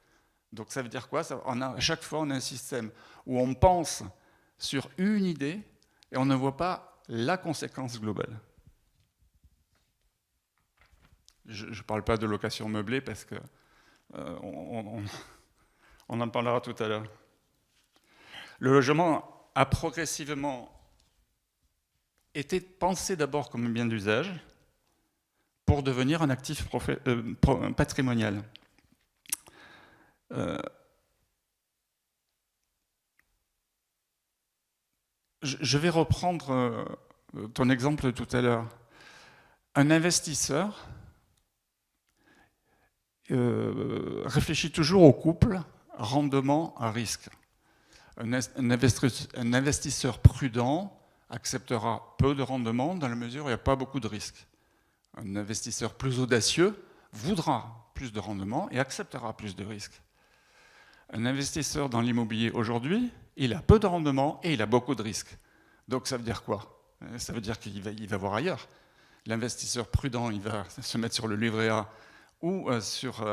Donc ça veut dire quoi? À chaque fois, on a un système où on pense sur une idée et on ne voit pas la conséquence globale. Je ne parle pas de location meublée parce que on en parlera tout à l'heure. Le logement a progressivement été pensé d'abord comme un bien d'usage pour devenir un actif patrimonial. Je vais reprendre ton exemple de tout à l'heure. Un investisseur réfléchit toujours au couple rendement à risque. Un investisseur prudent acceptera peu de rendement dans la mesure où il n'y a pas beaucoup de risques. Un investisseur plus audacieux voudra plus de rendement et acceptera plus de risques. Un investisseur dans l'immobilier aujourd'hui, il a peu de rendement et il a beaucoup de risques. Donc ça veut dire quoi? Ça veut dire qu'il va voir ailleurs. L'investisseur prudent, il va se mettre sur le livret A ou sur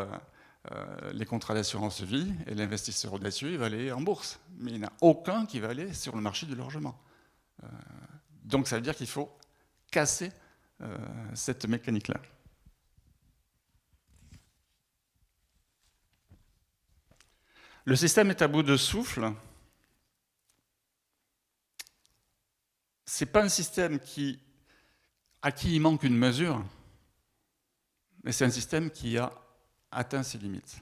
les contrats d'assurance vie, et l'investisseur audacieux, il va aller en bourse. Mais il n'y en a aucun qui va aller sur le marché du logement. Donc ça veut dire qu'il faut casser cette mécanique-là. Le système est à bout de souffle. Ce n'est pas un système à qui il manque une mesure, mais c'est un système qui a atteint ses limites.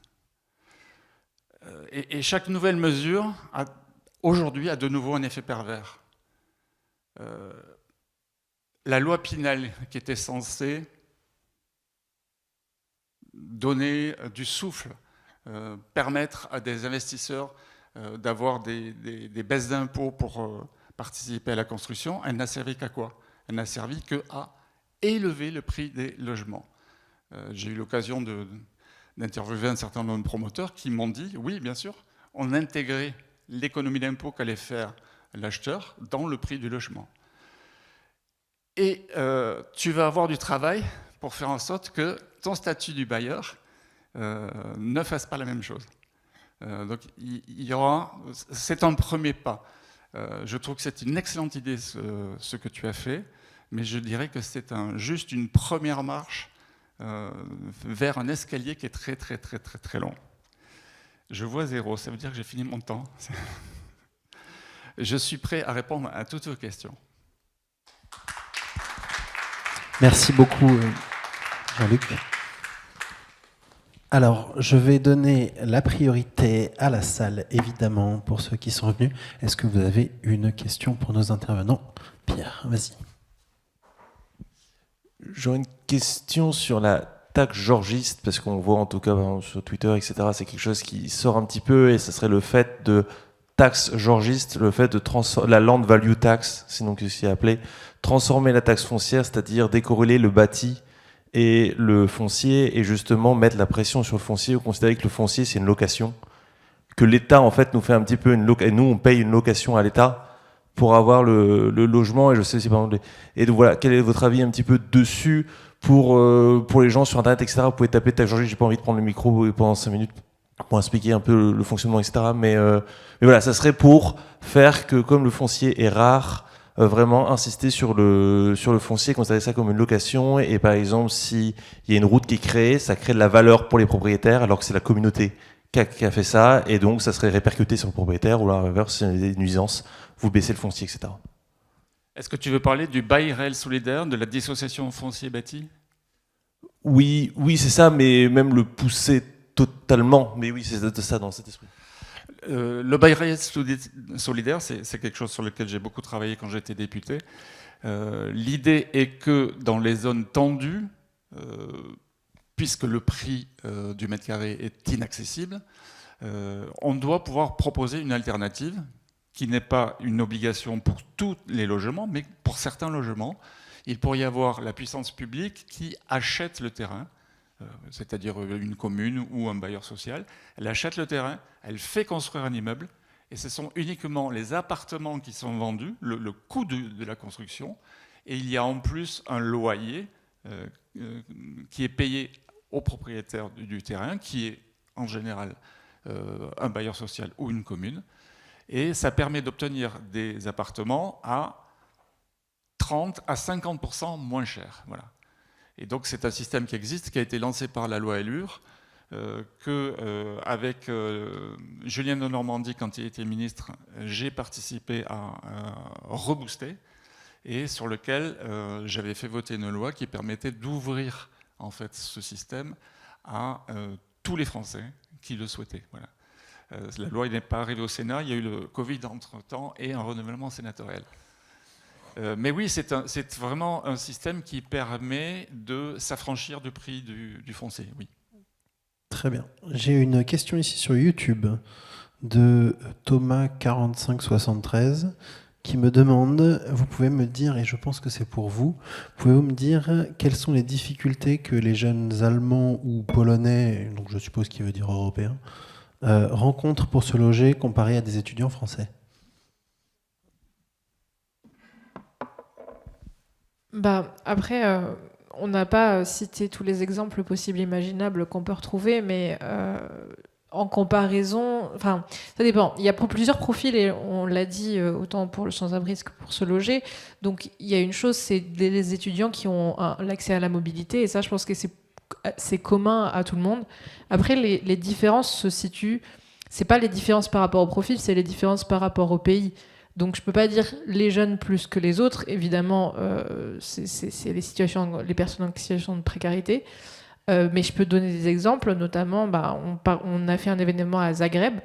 Et chaque nouvelle mesure, aujourd'hui, a de nouveau un effet pervers. La loi Pinel, qui était censée donner du souffle, permettre à des investisseurs d'avoir des baisses d'impôts pour participer à la construction, elle n'a servi qu'à quoi? Elle n'a servi qu'à élever le prix des logements. J'ai eu l'occasion d'interviewer un certain nombre de promoteurs qui m'ont dit, oui, bien sûr, on intégrait l'économie d'impôt qu'allait faire l'acheteur dans le prix du logement. Et tu vas avoir du travail pour faire en sorte que ton statut du bailleur ne fasse pas la même chose. Donc il y aura, c'est un premier pas. Je trouve que c'est une excellente idée ce que tu as fait, mais je dirais que c'est juste une première marche vers un escalier qui est très long. Je vois 0, ça veut dire que j'ai fini mon temps. Je suis prêt à répondre à toutes vos questions. Merci beaucoup, Jean-Luc. Alors, je vais donner la priorité à la salle, évidemment, pour ceux qui sont venus. Est-ce que vous avez une question pour nos intervenants? Pierre, vas-y. J'aurais une question sur la taxe georgiste, parce qu'on voit en tout cas sur Twitter, etc., c'est quelque chose qui sort un petit peu, et ce serait le fait de taxe georgiste, le fait de transformer la land value tax, c'est donc ce qui est appelé, transformer la taxe foncière, c'est-à-dire décorréler le bâti et le foncier, et justement mettre la pression sur le foncier, ou considérer que le foncier c'est une location, que l'État en fait nous fait un petit peu une location, et nous on paye une location à l'État pour avoir le logement, et je sais, c'est par exemple, et donc voilà, quel est votre avis un petit peu dessus pour les gens sur Internet, etc. Vous pouvez taper taxe georgiste, j'ai pas envie de prendre le micro pendant 5 minutes pour expliquer un peu le fonctionnement, etc. Mais voilà, ça serait pour faire que, comme le foncier est rare, vraiment insister sur le foncier, considérer ça comme une location, et par exemple, s'il y a une route qui est créée, ça crée de la valeur pour les propriétaires, alors que c'est la communauté qui a fait ça, et donc ça serait répercuté sur le propriétaire, ou la reverse, c'est une nuisance, vous baissez le foncier, etc. Est-ce que tu veux parler du bail réel solidaire, de la dissociation foncier-bâti? Oui, c'est ça, mais même le pousser totalement, mais oui, c'est de ça dans cet esprit. Le bail réel solidaire, c'est quelque chose sur lequel j'ai beaucoup travaillé quand j'étais député. L'idée est que dans les zones tendues, puisque le prix du mètre carré est inaccessible, on doit pouvoir proposer une alternative qui n'est pas une obligation pour tous les logements, mais pour certains logements. Il pourrait y avoir la puissance publique qui achète le terrain, c'est-à-dire une commune ou un bailleur social. Elle achète le terrain, elle fait construire un immeuble, et ce sont uniquement les appartements qui sont vendus, le coût de la construction, et il y a en plus un loyer qui est payé au propriétaire du terrain, qui est en général un bailleur social ou une commune, et ça permet d'obtenir des appartements à 30 à 50% moins cher. Voilà. Et donc c'est un système qui existe, qui a été lancé par la loi Allure, avec Julien de Normandie, quand il était ministre, j'ai participé à rebooster, et sur lequel j'avais fait voter une loi qui permettait d'ouvrir en fait ce système à tous les Français qui le souhaitaient. Voilà. La loi n'est pas arrivée au Sénat, il y a eu le Covid entre-temps et un renouvellement sénatorial. Mais oui, c'est vraiment un système qui permet de s'affranchir du prix du foncier. Oui. Très bien. J'ai une question ici sur YouTube de Thomas4573 qui me demande, vous pouvez me dire, et je pense que c'est pour vous, pouvez-vous me dire quelles sont les difficultés que les jeunes Allemands ou Polonais, donc je suppose qu'il veut dire Européens, rencontrent pour se loger comparé à des étudiants français? Après, on n'a pas cité tous les exemples possibles et imaginables qu'on peut retrouver, mais en comparaison, enfin, ça dépend. Il y a plusieurs profils, et on l'a dit, autant pour le sans-abri que pour se loger. Donc, il y a une chose, c'est les étudiants qui ont l'accès à la mobilité, et ça, je pense que c'est commun à tout le monde. Après, les différences se situent, c'est pas les différences par rapport au profil, c'est les différences par rapport au pays. Donc je peux pas dire les jeunes plus que les autres. Évidemment, c'est les personnes en situation de précarité. Mais je peux donner des exemples. Notamment, on a fait un événement à Zagreb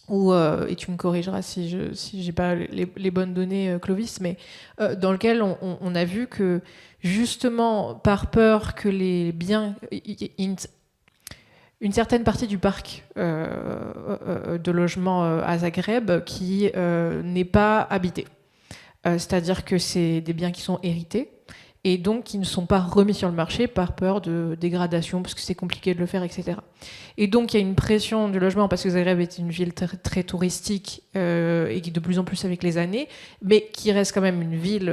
où, et tu me corrigeras si j'ai pas les bonnes données, Clovis, mais dans lequel on a vu que justement par peur que les biens une certaine partie du parc de logements à Zagreb qui n'est pas habité. C'est-à-dire que c'est des biens qui sont hérités et donc qui ne sont pas remis sur le marché par peur de dégradation, parce que c'est compliqué de le faire, etc. Et donc il y a une pression du logement, parce que Zagreb est une ville très, très touristique et qui de plus en plus avec les années, mais qui reste quand même une ville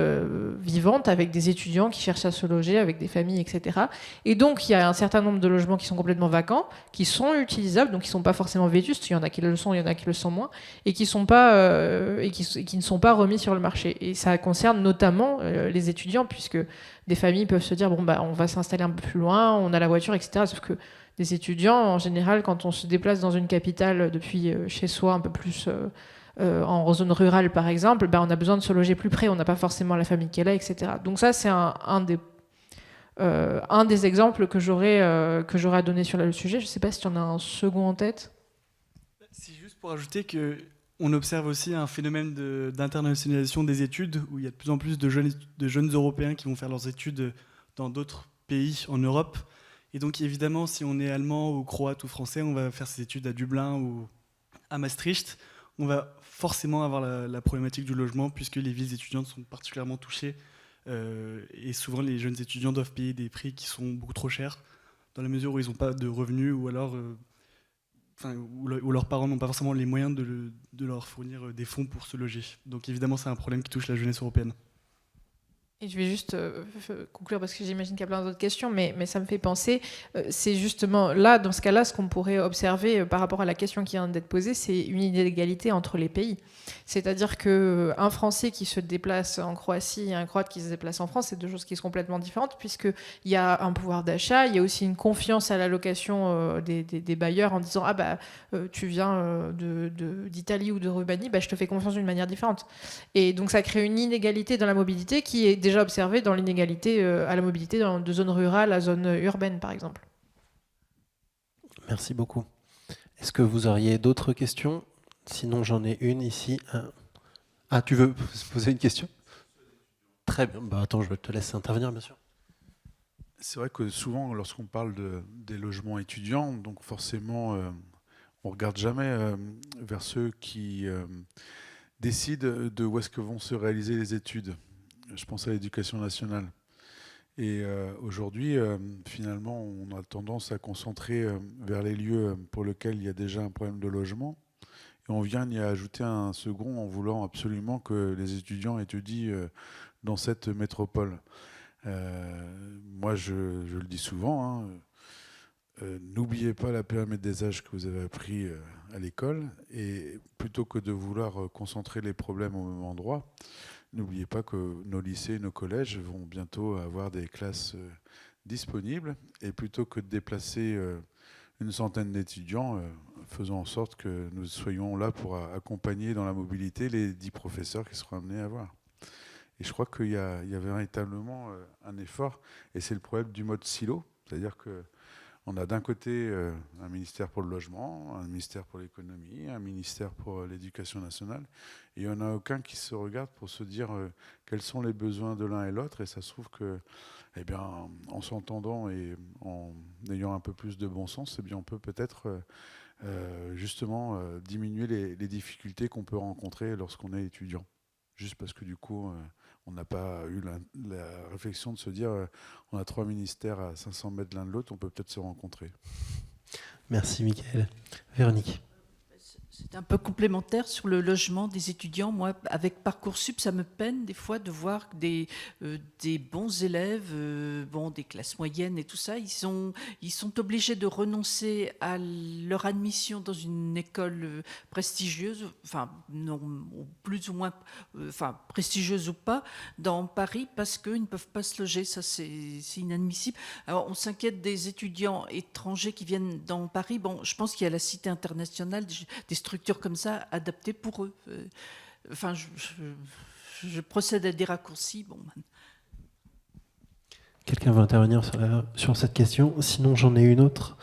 vivante, avec des étudiants qui cherchent à se loger, avec des familles, etc. Et donc il y a un certain nombre de logements qui sont complètement vacants, qui sont utilisables, donc qui ne sont pas forcément vétustes, il y en a qui le sont, il y en a qui le sont moins, et qui ne sont pas remis sur le marché. Et ça concerne notamment les étudiants, puisque des familles peuvent se dire on va s'installer un peu plus loin, on a la voiture, etc. Sauf que des étudiants, en général, quand on se déplace dans une capitale depuis chez soi, un peu plus en zone rurale par exemple, on a besoin de se loger plus près, on n'a pas forcément la famille qui est là, etc. Donc ça, c'est un des exemples que j'aurais à donner sur le sujet. Je ne sais pas si tu en as un second en tête. C'est juste pour ajouter que on observe aussi un phénomène d'internationalisation des études, où il y a de plus en plus de jeunes Européens qui vont faire leurs études dans d'autres pays en Europe. Et donc évidemment, si on est allemand ou croate ou français, on va faire ses études à Dublin ou à Maastricht. On va forcément avoir la problématique du logement, puisque les villes étudiantes sont particulièrement touchées. Et souvent, les jeunes étudiants doivent payer des prix qui sont beaucoup trop chers, dans la mesure où ils n'ont pas de revenus, ou alors... où leurs parents n'ont pas forcément les moyens de leur fournir des fonds pour se loger. Donc évidemment, c'est un problème qui touche la jeunesse européenne. Et je vais juste conclure, parce que j'imagine qu'il y a plein d'autres questions, mais ça me fait penser, c'est justement là, dans ce cas-là, ce qu'on pourrait observer par rapport à la question qui vient d'être posée, c'est une inégalité entre les pays. C'est-à-dire qu'un Français qui se déplace en Croatie et un Croate qui se déplace en France, c'est deux choses qui sont complètement différentes, puisqu'il y a un pouvoir d'achat, il y a aussi une confiance à la location des bailleurs en disant tu viens d'Italie ou de Roumanie, je te fais confiance d'une manière différente. Et donc ça crée une inégalité dans la mobilité qui est déjà observée dans l'inégalité à la mobilité de zone rurale à zone urbaine, par exemple. Merci beaucoup. Est-ce que vous auriez d'autres questions? Sinon, j'en ai une ici. Ah, tu veux poser une question? Très bien. Attends, je te laisse intervenir, bien sûr. C'est vrai que souvent, lorsqu'on parle des logements étudiants, donc forcément, on ne regarde jamais vers ceux qui décident de où est-ce que vont se réaliser les études. Je pense à l'éducation nationale. Et aujourd'hui, finalement, on a tendance à concentrer vers les lieux pour lesquels il y a déjà un problème de logement. Et on vient y ajouter un second en voulant absolument que les étudiants étudient dans cette métropole. Moi, je le dis souvent, hein, n'oubliez pas la pyramide des âges que vous avez appris à l'école. Et plutôt que de vouloir concentrer les problèmes au même endroit, n'oubliez pas que nos lycées, nos collèges vont bientôt avoir des classes disponibles. Et plutôt que de déplacer une centaine d'étudiants, faisons en sorte que nous soyons là pour accompagner dans la mobilité les 10 professeurs qui seront amenés à avoir. Et je crois qu'il y a véritablement un effort, et c'est le problème du mode silo, c'est-à-dire qu'on a d'un côté un ministère pour le logement, un ministère pour l'économie, un ministère pour l'éducation nationale, et il n'y en a aucun qui se regarde pour se dire quels sont les besoins de l'un et l'autre, et ça se trouve que, eh bien, en s'entendant et en ayant un peu plus de bon sens, eh bien, on peut peut-être justement diminuer les difficultés qu'on peut rencontrer lorsqu'on est étudiant. Juste parce que du coup, on n'a pas eu la réflexion de se dire on a 3 ministères à 500 mètres l'un de l'autre, on peut peut-être se rencontrer. Merci Mickaël. Véronique. C'est un peu complémentaire sur le logement des étudiants. Moi, avec Parcoursup, ça me peine des fois de voir des bons élèves, des classes moyennes et tout ça, ils sont obligés de renoncer à leur admission dans une école prestigieuse, enfin, non, plus ou moins, prestigieuse ou pas, dans Paris, parce qu'ils ne peuvent pas se loger. Ça, c'est inadmissible. Alors, on s'inquiète des étudiants étrangers qui viennent dans Paris. Bon, je pense qu'il y a la Cité internationale, des structures comme ça adaptées pour eux. Enfin, je procède à des raccourcis. Bon. Quelqu'un veut intervenir sur cette question? Sinon, j'en ai une autre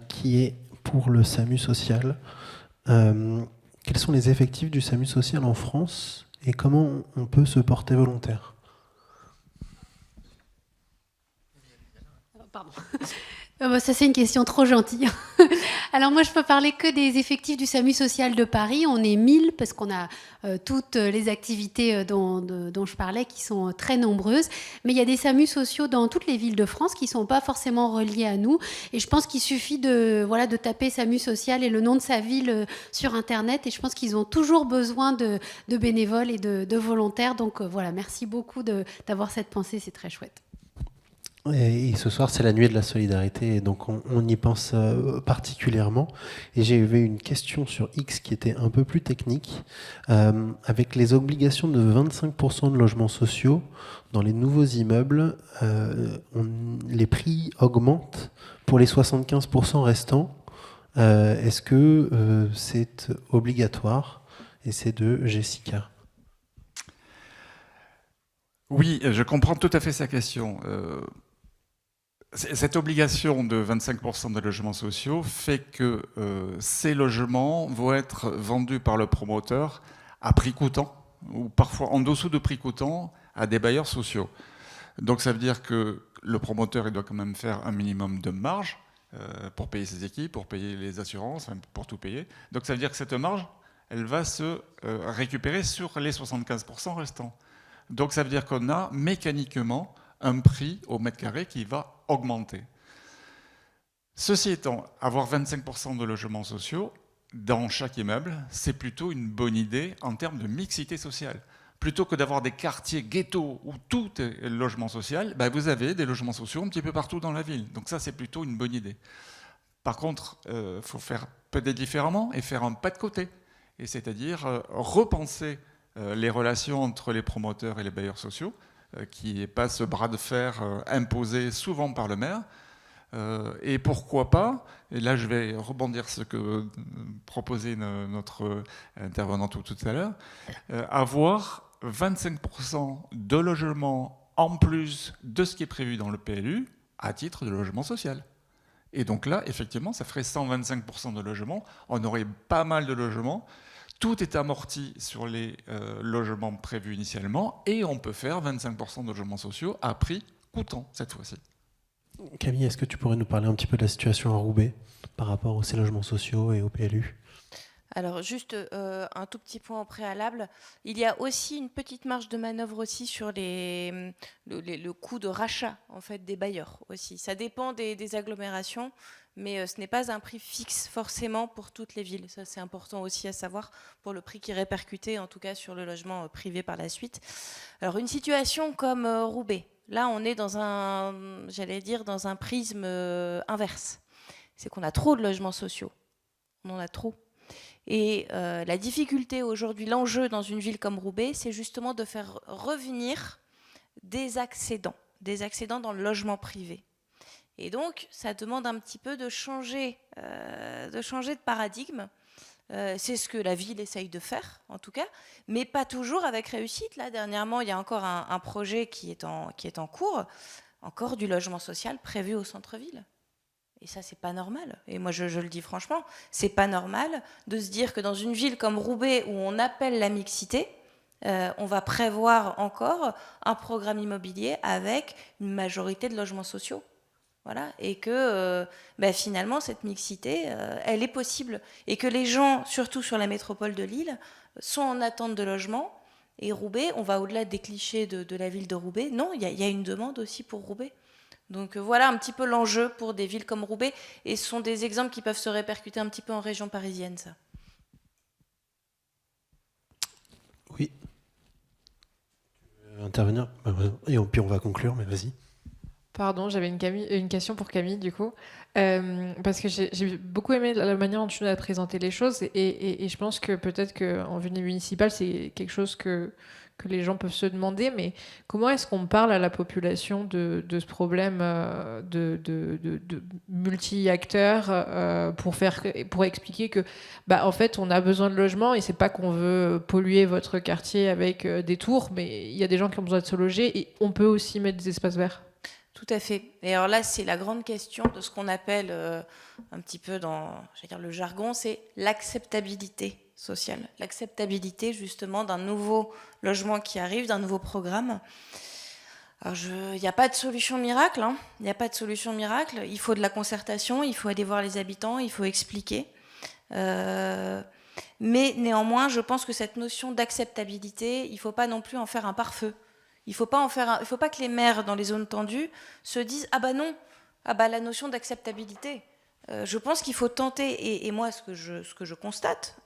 qui est pour le SAMU social. Quels sont les effectifs du SAMU social en France et comment on peut se porter volontaire? Pardon. Ça, c'est une question trop gentille. Alors moi, je peux parler que des effectifs du SAMU social de Paris. On est 1000 parce qu'on a toutes les activités dont je parlais qui sont très nombreuses. Mais il y a des SAMU sociaux dans toutes les villes de France qui ne sont pas forcément reliés à nous. Et je pense qu'il suffit de taper SAMU social et le nom de sa ville sur Internet. Et je pense qu'ils ont toujours besoin de bénévoles et de volontaires. Donc voilà, merci beaucoup d'avoir cette pensée. C'est très chouette. Et ce soir, c'est la nuit de la solidarité, et donc on y pense particulièrement. Et j'ai eu une question sur X qui était un peu plus technique. Avec les obligations de 25% de logements sociaux, dans les nouveaux immeubles, les prix augmentent pour les 75% restants. Est-ce que c'est obligatoire? Et c'est de Jessica. Oui, je comprends tout à fait sa question. Cette obligation de 25% de logements sociaux fait que ces logements vont être vendus par le promoteur à prix coûtant, ou parfois en dessous de prix coûtant, à des bailleurs sociaux. Donc ça veut dire que le promoteur il doit quand même faire un minimum de marge pour payer ses équipes, pour payer les assurances, pour tout payer. Donc ça veut dire que cette marge, elle va se récupérer sur les 75% restants. Donc ça veut dire qu'on a mécaniquement un prix au mètre carré qui va augmenter. Ceci étant, avoir 25% de logements sociaux dans chaque immeuble, c'est plutôt une bonne idée en termes de mixité sociale. Plutôt que d'avoir des quartiers ghettos où tout est logement social, vous avez des logements sociaux un petit peu partout dans la ville. Donc ça, c'est plutôt une bonne idée. Par contre, faut faire peut-être différemment et faire un pas de côté. Et c'est-à-dire repenser les relations entre les promoteurs et les bailleurs sociaux, qui n'est pas ce bras de fer imposé souvent par le maire. Et pourquoi pas, et là je vais rebondir sur ce que proposait notre intervenante tout à l'heure, avoir 25% de logements en plus de ce qui est prévu dans le PLU à titre de logement social. Et donc là, effectivement, ça ferait 125% de logements. On aurait pas mal de logements. Tout est amorti sur les logements prévus initialement et on peut faire 25% de logements sociaux à prix coûtant cette fois-ci. Camille, est-ce que tu pourrais nous parler un petit peu de la situation à Roubaix par rapport aux ces logements sociaux et au PLU? Alors juste un tout petit point au préalable, il y a aussi une petite marge de manœuvre aussi sur le coût de rachat en fait des bailleurs aussi. Ça dépend des agglomérations, mais ce n'est pas un prix fixe forcément pour toutes les villes. Ça c'est important aussi à savoir pour le prix qui est répercuté en tout cas sur le logement privé par la suite. Alors une situation comme Roubaix, là on est dans dans un prisme inverse. C'est qu'on a trop de logements sociaux. On en a trop. Et la difficulté aujourd'hui, l'enjeu dans une ville comme Roubaix, c'est justement de faire revenir des accédants dans le logement privé. Et donc, ça demande un petit peu de changer de paradigme. C'est ce que la ville essaye de faire, en tout cas, mais pas toujours avec réussite. Là, dernièrement, il y a encore un projet qui est en cours, encore du logement social prévu au centre-ville. Et ça, c'est pas normal. Et moi, je le dis franchement, c'est pas normal de se dire que dans une ville comme Roubaix, où on appelle la mixité, on va prévoir encore un programme immobilier avec une majorité de logements sociaux. Voilà. Et que finalement, cette mixité, elle est possible. Et que les gens, surtout sur la métropole de Lille, sont en attente de logement. Et Roubaix, on va au-delà des clichés de la ville de Roubaix. Non, il y a une demande aussi pour Roubaix. Donc voilà un petit peu l'enjeu pour des villes comme Roubaix, et ce sont des exemples qui peuvent se répercuter un petit peu en région parisienne, ça. Oui. Intervenir. Et puis on va conclure, mais vas-y. Pardon, j'avais une question pour Camille, du coup. Parce que j'ai beaucoup aimé la manière dont tu nous as présenté les choses, et je pense que peut-être qu'en vue municipale, c'est quelque chose que les gens peuvent se demander, mais comment est-ce qu'on parle à la population de ce problème de multi-acteurs pour expliquer que, en fait, on a besoin de logement, et c'est pas qu'on veut polluer votre quartier avec des tours, mais il y a des gens qui ont besoin de se loger, et on peut aussi mettre des espaces verts. Tout à fait. Et alors là, c'est la grande question de ce qu'on appelle un petit peu dans le jargon, c'est l'acceptabilité sociale. L'acceptabilité justement d'un nouveau logement qui arrive, d'un nouveau programme. Alors il n'y a pas de solution miracle, hein. Il n'y a pas de solution miracle. Il faut de la concertation, il faut aller voir les habitants, il faut expliquer. Mais néanmoins, je pense que cette notion d'acceptabilité, il ne faut pas non plus en faire un pare-feu. Il ne faut pas que les maires dans les zones tendues se disent « Ah bah non, la notion d'acceptabilité ». Je pense qu'il faut tenter, et moi ce que je constate,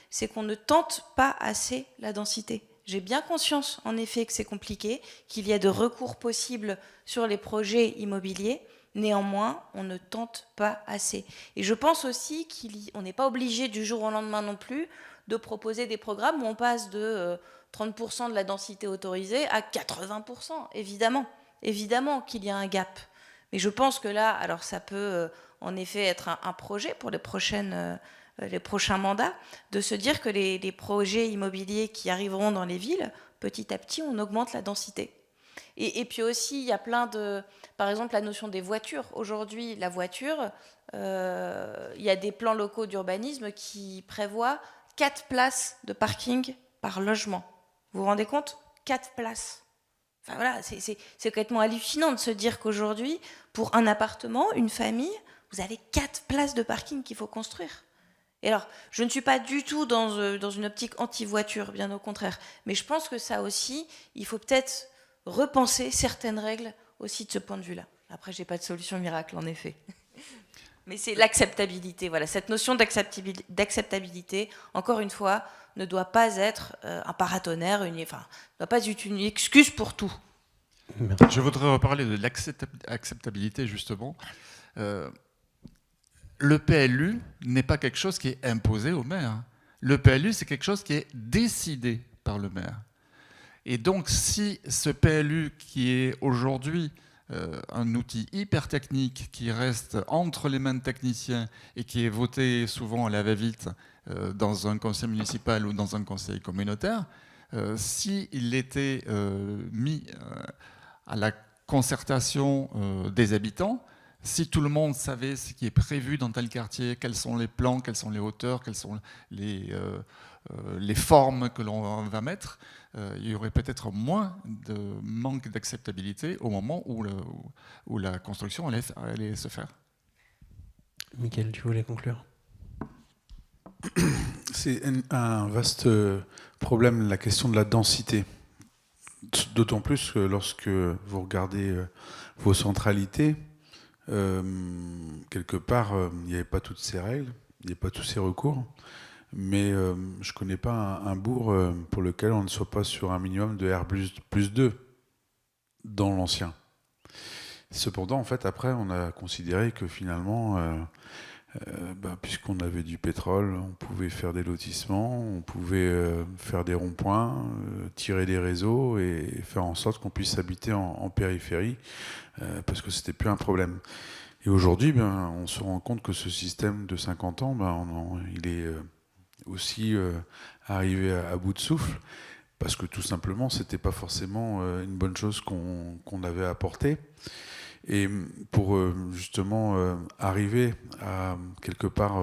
c'est qu'on ne tente pas assez la densité. J'ai bien conscience en effet que c'est compliqué, qu'il y a de recours possibles sur les projets immobiliers, néanmoins on ne tente pas assez. Et je pense aussi qu'on n'est pas obligé du jour au lendemain non plus de proposer des programmes où on passe de 30% de la densité autorisée à 80%, évidemment qu'il y a un gap. Mais je pense que là, alors ça peut en effet être un projet pour les prochains mandats, de se dire que les projets immobiliers qui arriveront dans les villes, petit à petit, on augmente la densité. Et puis aussi, il y a par exemple, la notion des voitures. Aujourd'hui, la voiture, il y a des plans locaux d'urbanisme qui prévoient 4 places de parking par logement. Vous vous rendez compte ? 4 places. Enfin voilà, c'est complètement hallucinant de se dire qu'aujourd'hui, pour un appartement, une famille, vous avez 4 places de parking qu'il faut construire. Et alors, je ne suis pas du tout dans une optique anti-voiture, bien au contraire. Mais je pense que ça aussi, il faut peut-être repenser certaines règles aussi de ce point de vue-là. Après, j'ai pas de solution miracle, en effet. Mais c'est l'acceptabilité. Voilà, cette notion d'acceptabilité, encore une fois, ne doit pas être un paratonnerre, ne doit pas être une excuse pour tout. Je voudrais reparler de l'acceptabilité, justement. Le PLU n'est pas quelque chose qui est imposé au maire. Le PLU, c'est quelque chose qui est décidé par le maire. Et donc, si ce PLU, qui est aujourd'hui un outil hyper technique, qui reste entre les mains de techniciens et qui est voté souvent à la va-vite dans un conseil municipal ou dans un conseil communautaire, s'il était mis à la concertation des habitants, si tout le monde savait ce qui est prévu dans tel quartier, quels sont les plans, quelles sont les hauteurs, quels sont les les formes que l'on va mettre, il y aurait peut-être moins de manque d'acceptabilité au moment où la construction allait se faire. Mickaël, tu voulais conclure? C'est un vaste problème, la question de la densité. D'autant plus que lorsque vous regardez vos centralités, quelque part, il n'y avait pas toutes ces règles, il n'y avait pas tous ces recours. Mais je ne connais pas un bourg pour lequel on ne soit pas sur un minimum de R+2 dans l'ancien. Cependant, en fait, après, on a considéré que finalement, puisqu'on avait du pétrole, on pouvait faire des lotissements, on pouvait faire des ronds-points, tirer des réseaux et faire en sorte qu'on puisse habiter en périphérie, parce que c'était plus un problème. Et aujourd'hui, on se rend compte que ce système de 50 ans, il est aussi arrivé à bout de souffle, parce que tout simplement, c'était pas forcément une bonne chose qu'on avait apportée. Et pour justement arriver à quelque part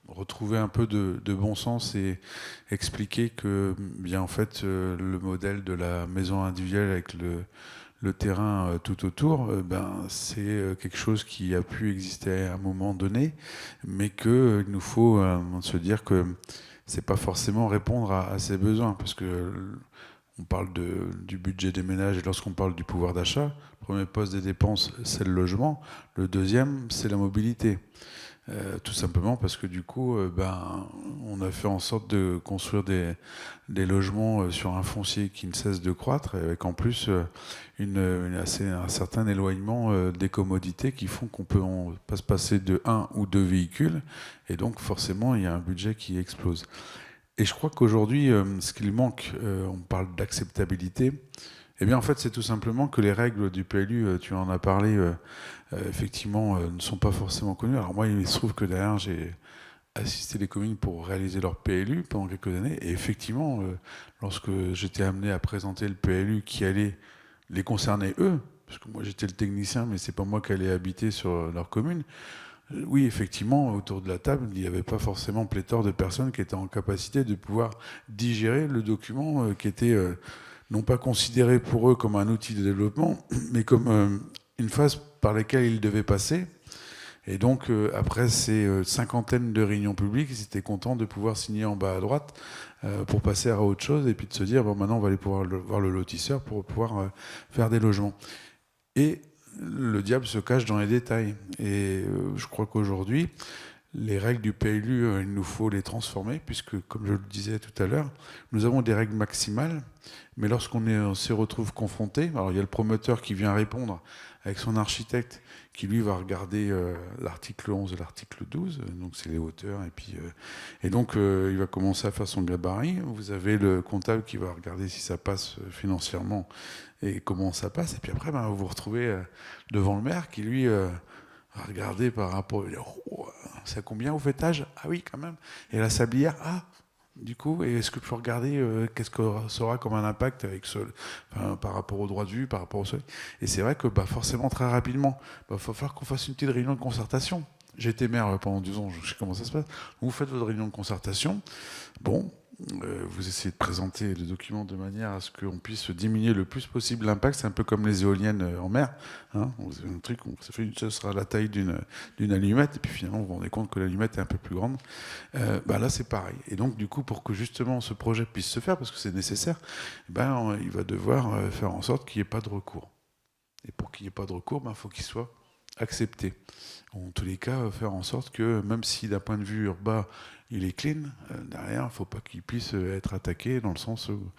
retrouver un peu de bon sens et expliquer que bien en fait le modèle de la maison individuelle avec le terrain tout autour, c'est quelque chose qui a pu exister à un moment donné, mais qu'il nous faut se dire que c'est pas forcément répondre à ses besoins, parce que on parle du budget des ménages, et lorsqu'on parle du pouvoir d'achat, le premier poste des dépenses, c'est le logement. Le deuxième, c'est la mobilité. Tout simplement parce que du coup, on a fait en sorte de construire des logements sur un foncier qui ne cesse de croître, avec en plus un certain éloignement des commodités qui font qu'on peut pas se passer de 1 ou 2 véhicules, et donc forcément, il y a un budget qui explose. Et je crois qu'aujourd'hui, ce qu'il manque, on parle d'acceptabilité, eh bien en fait c'est tout simplement que les règles du PLU, tu en as parlé, effectivement ne sont pas forcément connues. Alors moi il se trouve que derrière j'ai assisté les communes pour réaliser leur PLU pendant quelques années, et effectivement lorsque j'étais amené à présenter le PLU qui allait les concerner eux, parce que moi j'étais le technicien mais c'est pas moi qui allais habiter sur leur commune, oui, effectivement, autour de la table, il n'y avait pas forcément pléthore de personnes qui étaient en capacité de pouvoir digérer le document qui était non pas considéré pour eux comme un outil de développement, mais comme une phase par laquelle ils devaient passer. Et donc, après ces cinquantaines de réunions publiques, ils étaient contents de pouvoir signer en bas à droite pour passer à autre chose, et puis de se dire, bon, maintenant, on va aller pouvoir voir le lotisseur pour pouvoir faire des logements. Et le diable se cache dans les détails. Et je crois qu'aujourd'hui, les règles du PLU, il nous faut les transformer, puisque, comme je le disais tout à l'heure, nous avons des règles maximales, mais lorsqu'on se retrouve confronté, alors il y a le promoteur qui vient répondre avec son architecte, qui lui va regarder l'article 11 et l'article 12, donc c'est les hauteurs, et donc il va commencer à faire son gabarit. Vous avez le comptable qui va regarder si ça passe financièrement et comment ça passe, et puis après vous vous retrouvez devant le maire qui lui va regarder par rapport, oh, c'est à combien au fêtage? Ah oui quand même. Et la sablière, ah du coup, et est-ce que tu peux regarder qu'est-ce que ça aura comme un impact avec par rapport au droit de vue, par rapport au seuil? Et c'est vrai que forcément, très rapidement, il va falloir qu'on fasse une petite réunion de concertation. J'ai été maire pendant 12 ans, je sais comment ça se passe. Vous faites votre réunion de concertation. Bon, vous essayez de présenter le document de manière à ce qu'on puisse diminuer le plus possible l'impact. C'est un peu comme les éoliennes en mer. Hein. Vous avez un truc, ça sera la taille d'une allumette, et puis finalement vous vous rendez compte que l'allumette est un peu plus grande. Là c'est pareil. Et donc du coup, pour que justement ce projet puisse se faire, parce que c'est nécessaire, il va devoir faire en sorte qu'il n'y ait pas de recours. Et pour qu'il n'y ait pas de recours, il faut qu'il soit accepté. En tous les cas, faire en sorte que, même si d'un point de vue urbain, il est clean, derrière, il ne faut pas qu'il puisse être attaqué, dans le sens où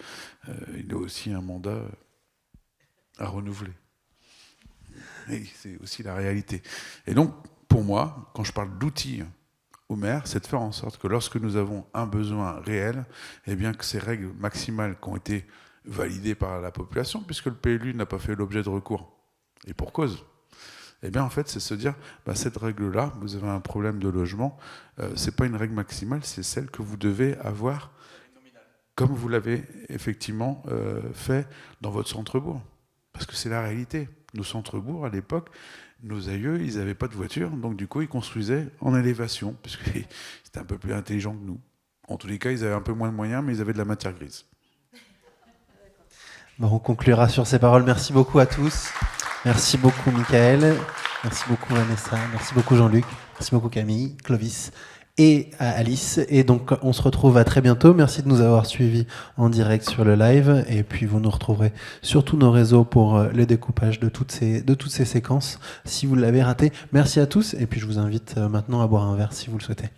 il a aussi un mandat à renouveler. Et c'est aussi la réalité. Et donc, pour moi, quand je parle d'outils au maire, c'est de faire en sorte que lorsque nous avons un besoin réel, eh bien que ces règles maximales qui ont été validées par la population, puisque le PLU n'a pas fait l'objet de recours, et pour cause, eh bien, en fait, c'est se dire, cette règle-là, vous avez un problème de logement, c'est pas une règle maximale, c'est celle que vous devez avoir, comme vous l'avez effectivement fait dans votre centre-bourg. Parce que c'est la réalité. Nos centres-bourgs, à l'époque, nos aïeux, ils n'avaient pas de voiture, donc du coup, ils construisaient en élévation, parce qu'ils étaient un peu plus intelligents que nous. En tous les cas, ils avaient un peu moins de moyens, mais ils avaient de la matière grise. Bon, on conclura sur ces paroles. Merci beaucoup à tous. Merci beaucoup Michael. Merci beaucoup Vanessa. Merci beaucoup Jean-Luc. Merci beaucoup Camille, Clovis et Alice. Et donc, on se retrouve à très bientôt. Merci de nous avoir suivis en direct sur le live. Et puis, vous nous retrouverez sur tous nos réseaux pour le découpage de toutes ces séquences. Si vous l'avez raté, merci à tous. Et puis, je vous invite maintenant à boire un verre si vous le souhaitez.